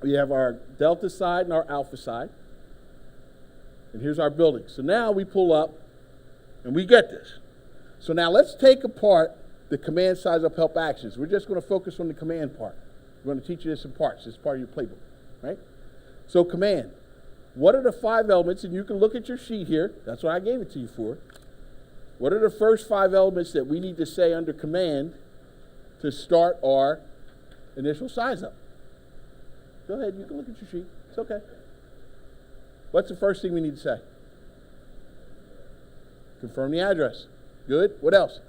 We have our Delta side and our Alpha side. And here's our building. So now we pull up and we get this. So now let's take apart the command size up help actions. We're just going to focus on the command part. We're going to teach you this in parts. This is part of your playbook. Right? So command. what are the 5 elements, and you can look at your sheet here, that's what I gave it to you for. What are the first 5 elements that we need to say under command to start our initial size up? Go ahead, you can look at your sheet, it's okay. What's the first thing we need to say? Confirm the address. Good, what else?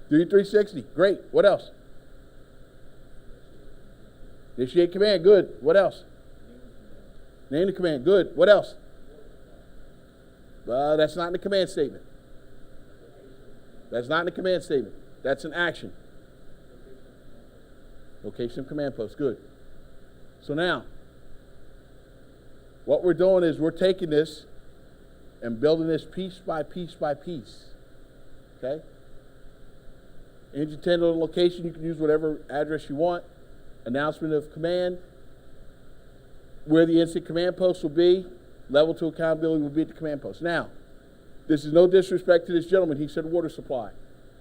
Do your 360, great, what else? Initiate command, good, what else? Name the command, good, what else? That's not in the command statement. That's not in the command statement. That's an action. Location of command post, good. So now, what we're doing is we're taking this and building this piece by piece by piece. Okay? Engine tender location, you can use whatever address you want. Announcement of command, where the instant command post will be, level 2 accountability will be at the command post. Now, this is no disrespect to this gentleman. He said water supply.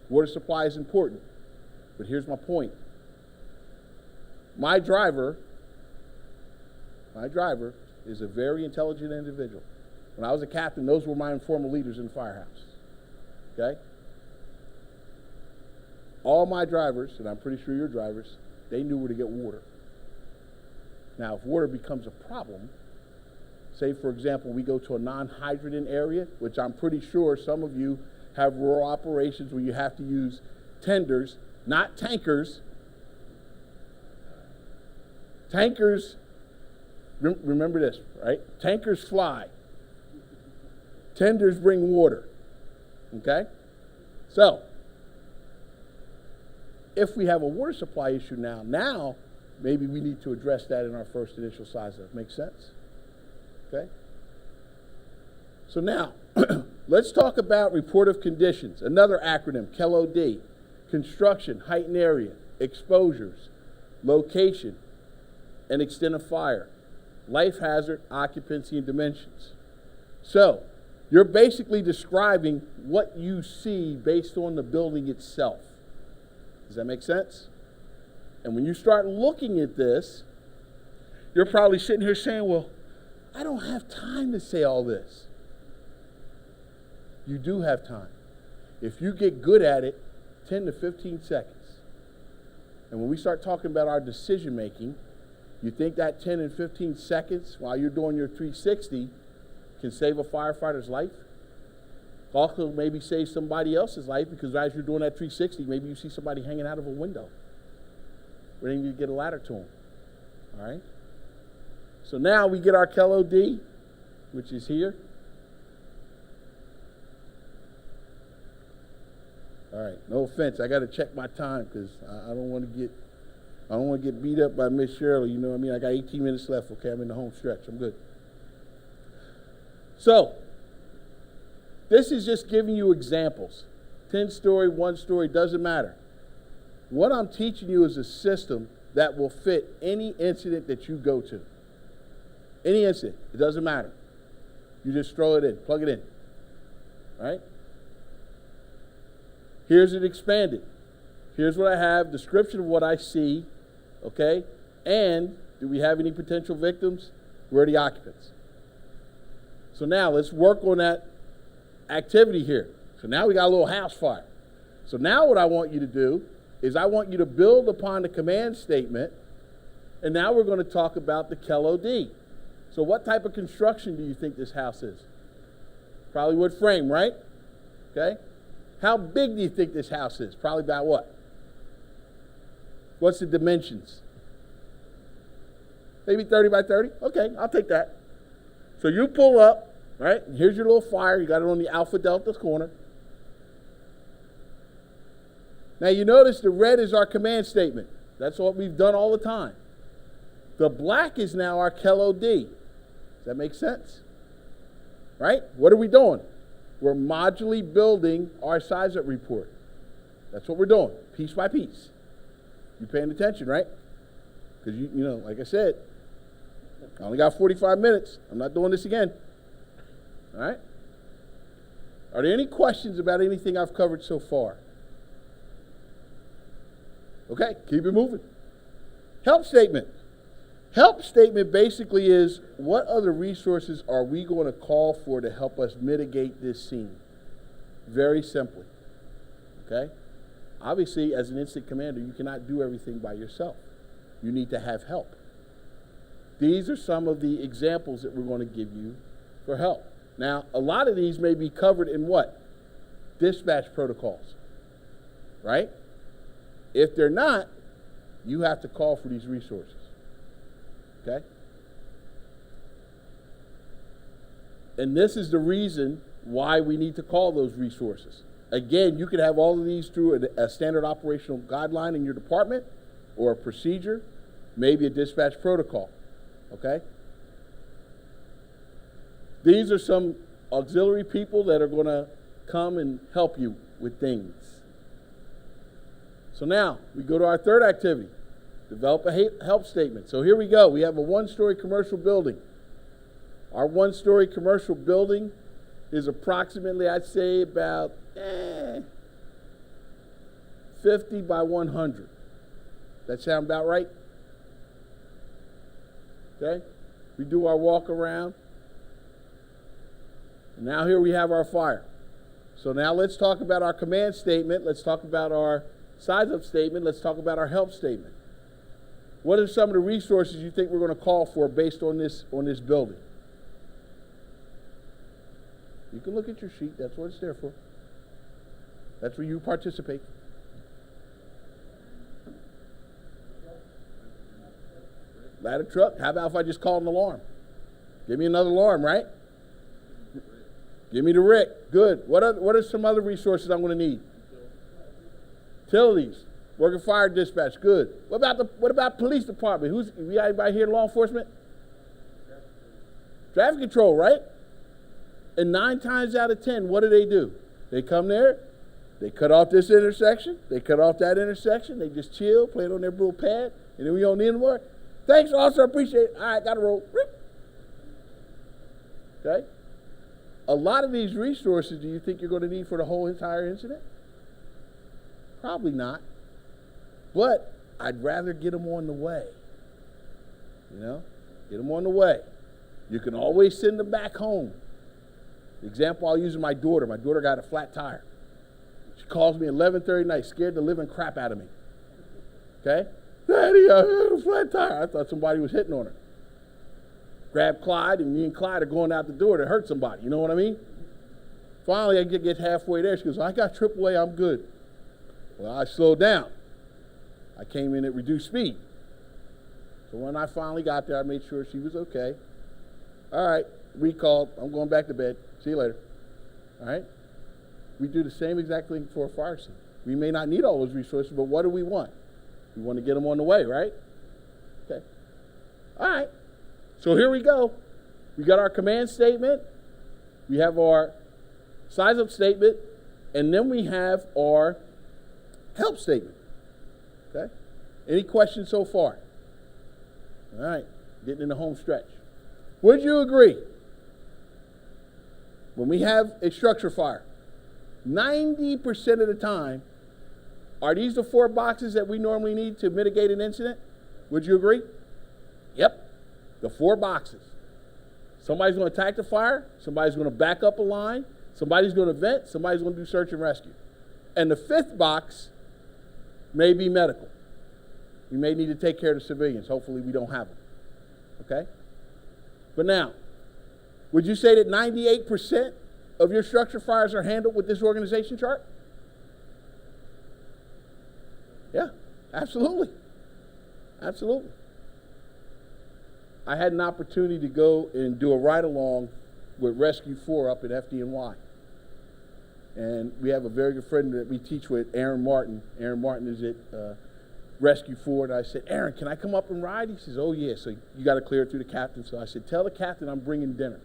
Water supply is important. But here's my point. My driver is a very intelligent individual. When I was a captain, those were my informal leaders in the firehouse. Okay? All my drivers, and I'm pretty sure your drivers, they knew where to get water. Now, if water becomes a problem, say, for example, we go to a non-hydrogen area, which I'm pretty sure some of you have rural operations where you have to use tenders, not tankers. Tankers, remember this, right? Tankers fly. Tenders bring water. Okay? So, if we have a water supply issue now maybe we need to address that in our first initial size up. Make sense? Okay? So now, let's talk about report of conditions. Another acronym, KELOD. Construction, height and area, exposures, location, and extent of fire, life hazard, occupancy, and dimensions. So, you're basically describing what you see based on the building itself. Does that make sense? And when you start looking at this, you're probably sitting here saying, well, I don't have time to say all this. You do have time. If you get good at it, 10 to 15 seconds. And when we start talking about our decision making, you think that 10 and 15 seconds while you're doing your 360 can save a firefighter's life? Also maybe save somebody else's life, because as you're doing that 360, maybe you see somebody hanging out of a window, waiting to get a ladder to them. All right? So now we get our KELOD, which is here. All right, no offense, I got to check my time because I don't want to get beat up by Miss Shirley. You know what I mean? I got 18 minutes left. Okay, I'm in the home stretch. I'm good. So, this is just giving you examples. 10-story, 1-story, doesn't matter. What I'm teaching you is a system that will fit any incident that you go to. Any incident, it doesn't matter. You just throw it in, plug it in. All right? Here's it expanded. Here's what I have, description of what I see, okay? And do we have any potential victims? Where are the occupants? So now let's work on that activity here. So now we got a little house fire. So now what I want you to do is I want you to build upon the command statement, and now we're going to talk about the KELOD. So what type of construction do you think this house is? Probably wood frame, right? Okay. How big do you think this house is? Probably about what? What's the dimensions? Maybe 30 by 30? Okay, I'll take that. So you pull up, right? And here's your little fire. You got it on the Alpha Delta corner. Now you notice the red is our command statement. That's what we've done all the time. The black is now our KELOD. Does that make sense? Right? What are we doing? We're modularly building our size up report. That's what we're doing, piece by piece. You paying attention, right? Because you know, like I said, I only got 45 minutes. I'm not doing this again. All right? Are there any questions about anything I've covered so far? Okay, keep it moving. Help statement. Help statement basically is, what other resources are we going to call for to help us mitigate this scene? Very simply, okay? Obviously, as an incident commander, you cannot do everything by yourself. You need to have help. These are some of the examples that we're going to give you for help. Now, a lot of these may be covered in what? Dispatch protocols, right? If they're not, you have to call for these resources. Okay? And this is the reason why we need to call those resources. Again, you can have all of these through a standard operational guideline in your department, or a procedure, maybe a dispatch protocol. Okay? These are some auxiliary people that are going to come and help you with things. So now, we go to our third activity. Develop a help statement. So here we go. We have a one-story commercial building. Our one-story commercial building is approximately, I'd say, about 50 by 100. That sound about right? Okay? We do our walk around. And now here we have our fire. So now let's talk about our command statement. Let's talk about our size-up statement. Let's talk about our help statement. What are some of the resources you think we're going to call for based on this building? You can look at your sheet. That's what it's there for. That's where you participate. Ladder truck. How about if I just call an alarm? Give me another alarm, right? Give me the RIC. Good. What are some other resources I'm going to need? Utilities. Working fire dispatch. Good. What about police department? We got anybody here in law enforcement? Traffic control, right? And 9 times out of 10, what do? They come there, they cut off this intersection, they cut off that intersection, they just chill, play it on their little pad, and then we don't need them more. Thanks, officer, appreciate it. All right, got to roll. Okay? A lot of these resources, do you think you're going to need for the whole entire incident? Probably not. But I'd rather get them on the way. You know? Get them on the way. You can always send them back home. The example I'll use is my daughter. My daughter got a flat tire. She calls me 11:30 night, scared the living crap out of me. Okay? Daddy, I had a flat tire. I thought somebody was hitting on her. Grab Clyde, and me and Clyde are going out the door to hurt somebody. You know what I mean? Finally, I get halfway there. She goes, I got AAA, I'm good. Well, I slowed down. I came in at reduced speed. So when I finally got there, I made sure she was okay. All right, recalled. I'm going back to bed. See you later. All right? We do the same exact thing for a fire scene. We may not need all those resources, but what do we want? We want to get them on the way, right? Okay. All right. So here we go. We got our command statement. We have our size-up statement. And then we have our help statement. Okay? Any questions so far? All right. Getting in the home stretch. Would you agree? When we have a structure fire, 90% of the time, are these the 4 boxes that we normally need to mitigate an incident? Would you agree? Yep. The 4 boxes. Somebody's going to attack the fire. Somebody's going to back up a line. Somebody's going to vent. Somebody's going to do search and rescue. And the 5th box may be medical. We may need to take care of the civilians. Hopefully we don't have them. Okay? But now, would you say that 98% of your structure fires are handled with this organization chart? Yeah, absolutely. Absolutely. I had an opportunity to go and do a ride-along with Rescue 4 up at FDNY. And we have a very good friend that we teach with, Aaron Martin. Aaron Martin is at Rescue 4. And I said, Aaron, can I come up and ride? He says, oh, yeah. So you got to clear it through the captain. So I said, tell the captain I'm bringing dinner.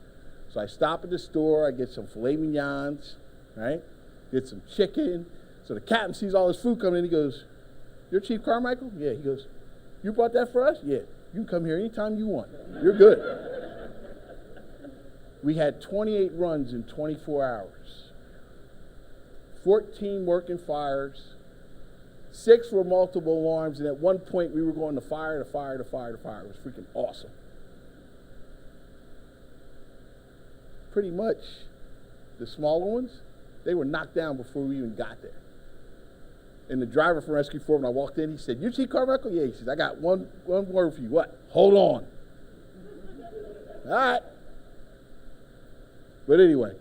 So I stop at the store. I get some filet mignons, right? Get some chicken. So the captain sees all this food coming in. He goes, you're Chief Carmichael? Yeah. He goes, you brought that for us? Yeah. You can come here anytime you want. You're good. We had 28 runs in 24 hours. 14 working fires, 6 were multiple alarms, and at one point we were going to fire, to fire, to fire, to fire. It was freaking awesome. Pretty much the smaller ones, they were knocked down before we even got there. And the driver from Rescue 4, when I walked in, he said, "You Chief Carmichael?" "Yeah." He says, "I got one word for you." "What?" "Hold on." All right. But anyway,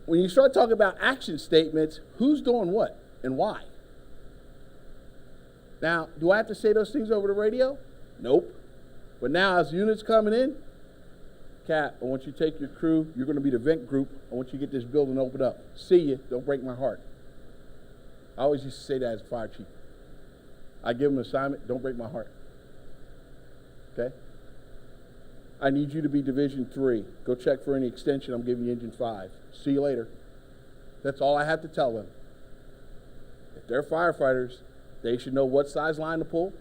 when you start talking about action statements, who's doing what and why? Now, do I have to say those things over the radio? Nope. But now as units coming in, Cap, I want you to take your crew. You're going to be the vent group. I want you to get this building opened up. See you. Don't break my heart. I always used to say that as a fire chief. I give them an assignment. Don't break my heart. Okay? I need you to be Division 3. Go check for any extension. I'm giving you Engine 5. See you later. That's all I have to tell them. If they're firefighters, they should know what size line to pull.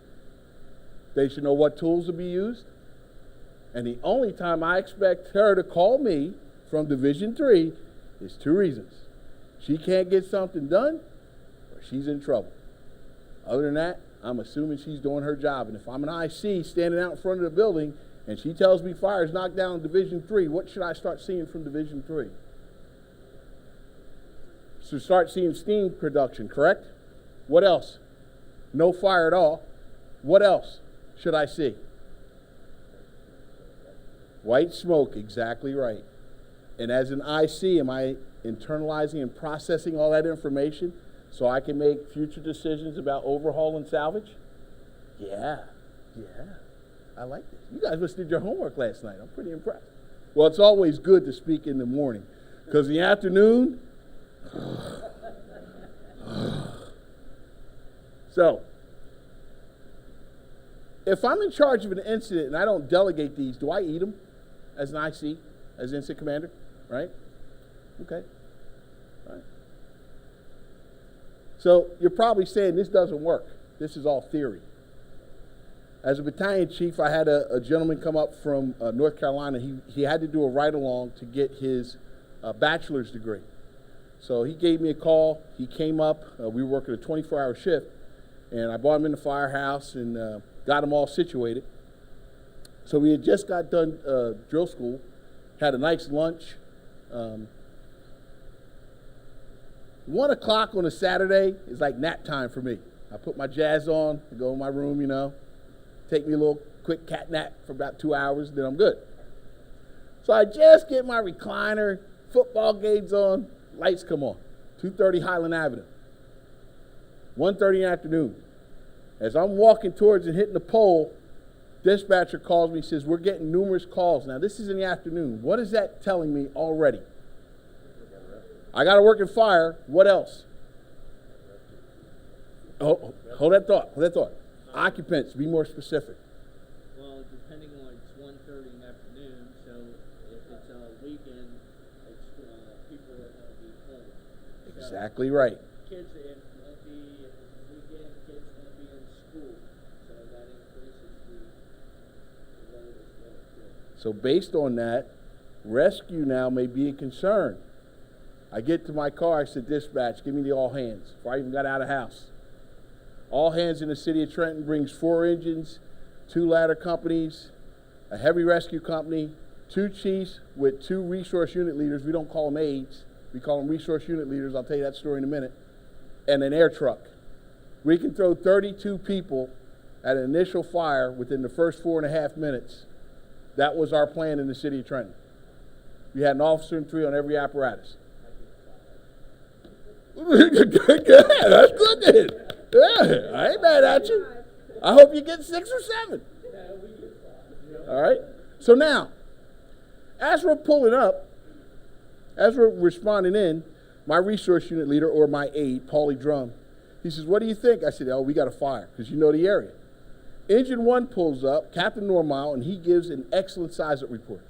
They should know what tools to be used. And the only time I expect her to call me from Division 3 is 2 reasons. She can't get something done, or she's in trouble. Other than that, I'm assuming she's doing her job. And if I'm an IC standing out in front of the building and she tells me fire's knocked down in Division 3, what should I start seeing from Division 3? So start seeing steam production, correct? What else? No fire at all. What else should I see? White smoke, exactly right. And as an IC, am I internalizing and processing all that information so I can make future decisions about overhaul and salvage? Yeah. I like this. You guys must have did your homework last night. I'm pretty impressed. Well, it's always good to speak in the morning, because in the afternoon, so if I'm in charge of an incident and I don't delegate these, do I eat them as an IC, as incident commander? Right? Okay. All right. So you're probably saying this doesn't work. This is all theory. As a battalion chief, I had a gentleman come up from North Carolina. He had to do a ride-along to get his bachelor's degree. So he gave me a call. He came up. We were working a 24-hour shift, and I brought him in the firehouse and got him all situated. So we had just got done drill school, had a nice lunch. 1 o'clock on a Saturday is like nap time for me. I put my jazz on, I go in my room, take me a little quick cat nap for about 2 hours, then I'm good. So I just get my recliner, football games on, lights come on. 230 Highland Avenue. 1:30 in the afternoon. As I'm walking towards and hitting the pole, dispatcher calls me, says, "We're getting numerous calls." Now, this is in the afternoon. What is that telling me already? I got to work in fire. What else? Oh, hold that thought. Occupants, be more specific. Well, depending on, it's 1:30 in the afternoon, so if it's a weekend, it's people that want to be home. Exactly right. Kids, it won't be, if it's a weekend, kids won't be in school, so that increases the load as well, too. So based on that, rescue now may be a concern. I get to my car, I said, "Dispatch, give me the all hands," before I even got out of the house. All hands in the city of Trenton brings 4 engines, 2 ladder companies, a heavy rescue company, 2 chiefs with 2 resource unit leaders. We don't call them aides. We call them resource unit leaders. I'll tell you that story in a minute. And an air truck. We can throw 32 people at an initial fire within the first 4.5 minutes. That was our plan in the city of Trenton. We had an officer and 3 on every apparatus. Good, that's good then. Yeah, I ain't mad at you. I hope you get 6 or 7. All right? So now, as we're pulling up, as we're responding in, my resource unit leader, or my aide, Paulie Drum, he says, "What do you think?" I said, "Oh, we got a fire," because you know the area. Engine 1 pulls up, Captain Normile, and he gives an excellent SISUP report.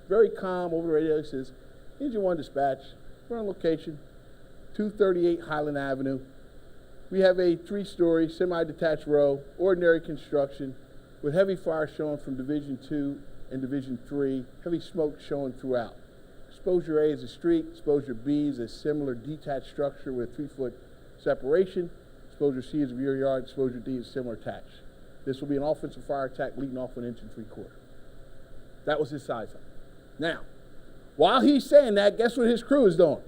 Very calm over the radio. He says, "Engine 1 dispatch, we're on location, 238 Highland Avenue. We have a 3-story semi-detached row, ordinary construction, with heavy fire showing from Division 2 and Division 3, heavy smoke showing throughout. Exposure A is a street, exposure B is a similar detached structure with 3-foot separation. Exposure C is rear yard. Exposure D is similar attach. This will be an offensive fire attack leading off 1 inch and 3/4. That was his size up. Now, while he's saying that, guess what his crew is doing?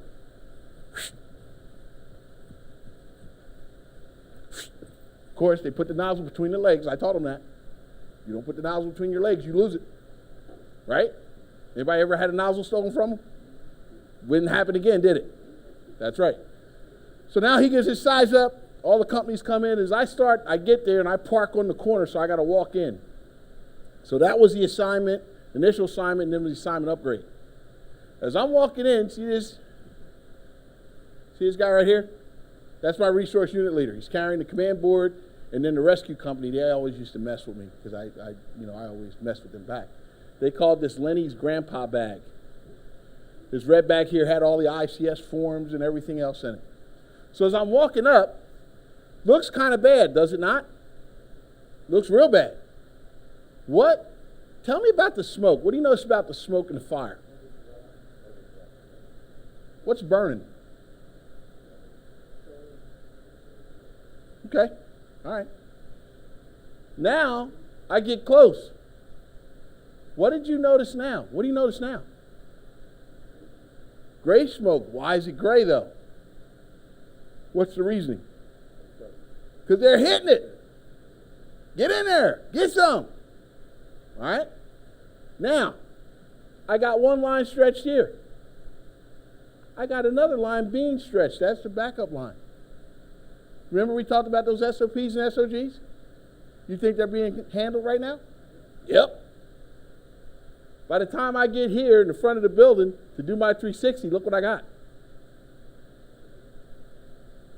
Of course, they put the nozzle between the legs. I taught them that. You don't put the nozzle between your legs, you lose it. Right? Anybody ever had a nozzle stolen from them? Wouldn't happen again, did it? That's right. So now he gives his size up. All the companies come in. As I get there and I park on the corner, so I got to walk in. So that was the assignment, initial assignment, and then the assignment upgrade. As I'm walking in, see this guy right here? That's my resource unit leader. He's carrying the command board, and then the rescue company, they always used to mess with me because I always mess with them back. They called this Lenny's grandpa bag. This red bag here had all the ICS forms and everything else in it. So as I'm walking up, looks kind of bad, does it not? Looks real bad. What? Tell me about the smoke. What do you notice about the smoke and the fire? What's burning? Okay, all right. Now, I get close. What did you notice now? What do you notice now? Gray smoke. Why is it gray, though? What's the reasoning? Because they're hitting it. Get in there. Get some. All right? Now, I got one line stretched here. I got another line being stretched. That's the backup line. Remember we talked about those SOPs and SOGs? You think they're being handled right now? Yep. By the time I get here in the front of the building to do my 360, look what I got.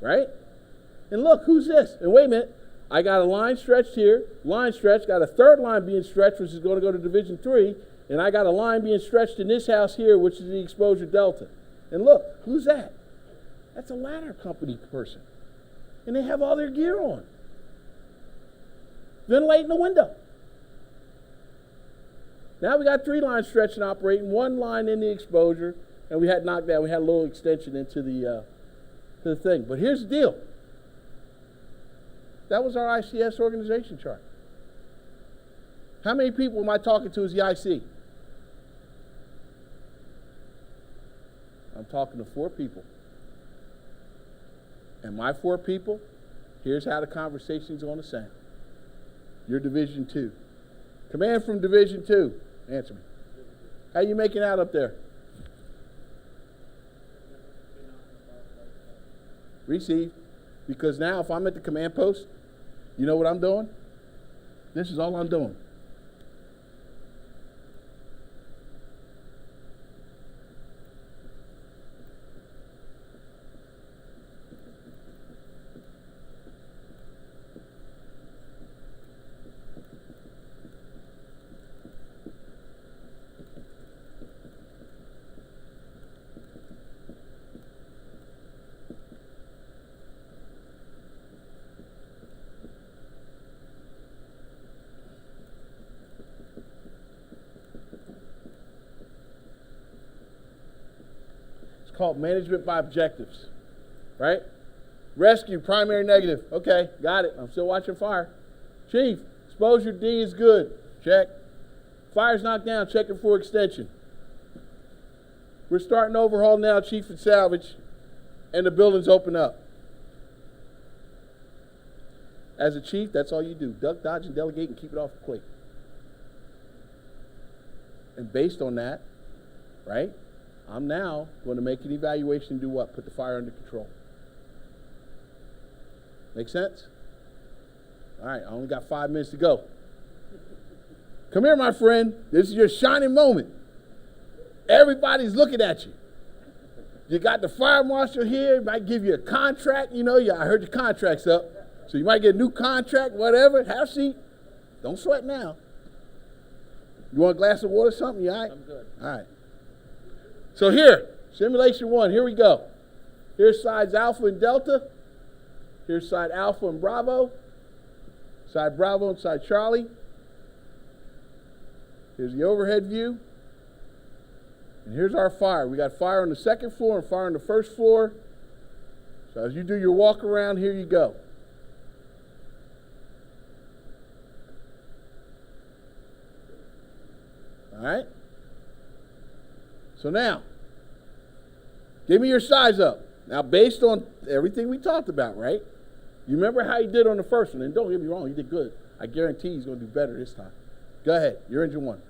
Right? And look, who's this? And wait a minute, I got a line stretched here, line stretched, got a third line being stretched, which is going to go to Division 3, and I got a line being stretched in this house here, which is the exposure delta. And look, who's that? That's a ladder company person. And they have all their gear on. Ventilating the window. Now we got 3 lines stretched and operating, 1 line in the exposure, and we had knockdown. We had a little extension into the thing. But here's the deal. That was our ICS organization chart. How many people am I talking to as the IC? I'm talking to 4 people. And my 4 people, here's how the conversation's going to sound. You're Division 2. Command from Division 2. Answer me. How you making out up there? Receive. Because now if I'm at the command post, you know what I'm doing? This is all I'm doing. Called management by objectives, right? Rescue, primary negative. Okay, got it. I'm still watching fire. Chief, exposure D is good. Check. Fire's knocked down. Checking for extension. We're starting overhaul now, Chief and salvage, and the building's open up. As a chief, that's all you do. Duck, dodge, and delegate and keep it off the plate. And based on that, right? I'm now going to make an evaluation and do what? Put the fire under control. Make sense? All right, I only got 5 minutes to go. Come here, my friend. This is your shining moment. Everybody's looking at you. You got the fire marshal here. He might give you a contract. You know, I heard your contract's up. So you might get a new contract, whatever. Have a seat. Don't sweat now. You want a glass of water or something? You all right? I'm good. All right. So here, simulation 1, here we go. Here's sides Alpha and Delta. Here's side Alpha and Bravo. Side Bravo and side Charlie. Here's the overhead view. And here's our fire. We got fire on the 2nd floor and fire on the 1st floor. So as you do your walk around, here you go. All right? So now, give me your size up. Now, based on everything we talked about, right? You remember how he did on the first one, and don't get me wrong, he did good. I guarantee he's going to do better this time. Go ahead. You're engine one.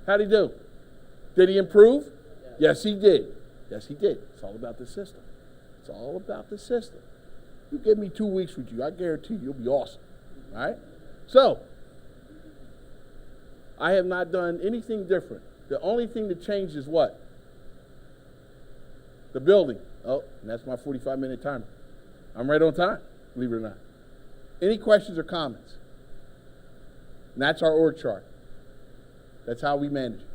How'd he do? Did he improve? Yes, he did. Yes, he did. It's all about the system. It's all about the system. You give me 2 weeks with you, I guarantee you'll be awesome. All right? So, I have not done anything different. The only thing that changed is what? The building. Oh, and that's my 45-minute timer. I'm right on time, believe it or not. Any questions or comments? And that's our org chart. That's how we manage it.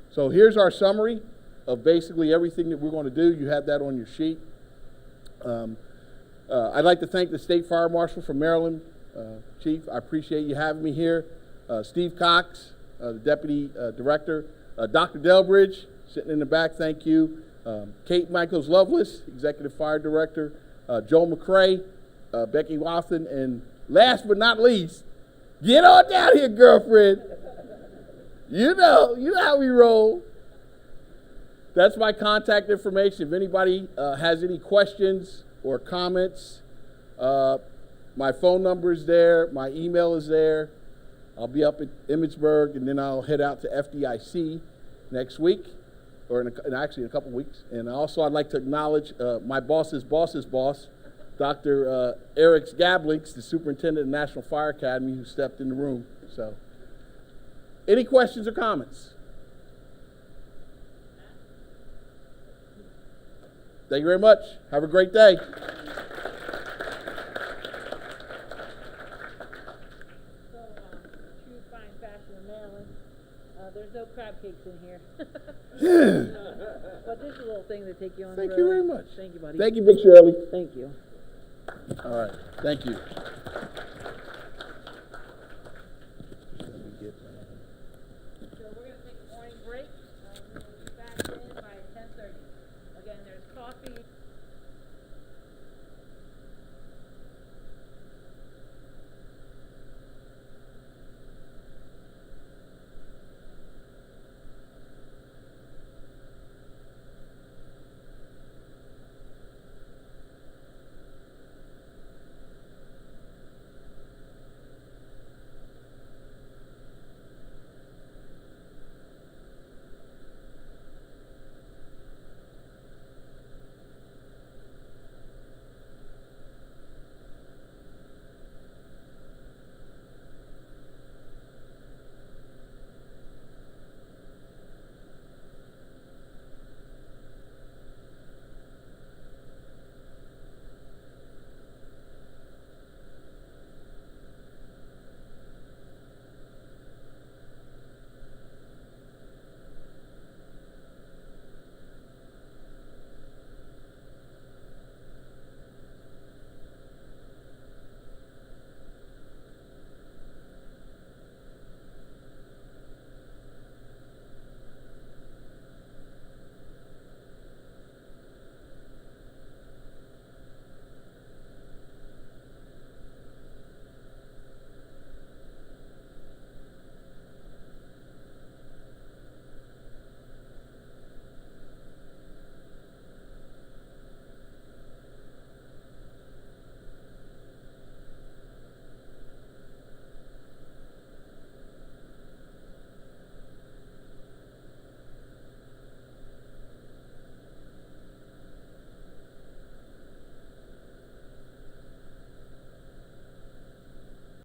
So here's our summary of basically everything that we're going to do. You have that on your sheet. I'd like to thank the State Fire Marshal from Maryland, Chief. I appreciate you having me here. Steve Cox, the Deputy Director. Dr. Delbridge, sitting in the back, thank you. Kate Michaels Lovelace, Executive Fire Director. Joe McCrae, Becky Watson, and last but not least, get on down here, girlfriend. You know how we roll. That's my contact information. If anybody has any questions or comments, my phone number is there. My email is there. I'll be up at Emmitsburg, and then I'll head out to FDIC next week, or actually in a couple weeks. And also, I'd like to acknowledge my boss's boss's boss, Dr. Eric Gablinks, the superintendent of the National Fire Academy, who stepped in the room. So, any questions or comments? Thank you very much. Have a great day. So, true fine fashion in Maryland. There's no crab cakes in here. But this is a little thing to take you on the road. Thank you very much. Thank you, buddy. Thank you, Big Shirley. Thank you. All right. Thank you.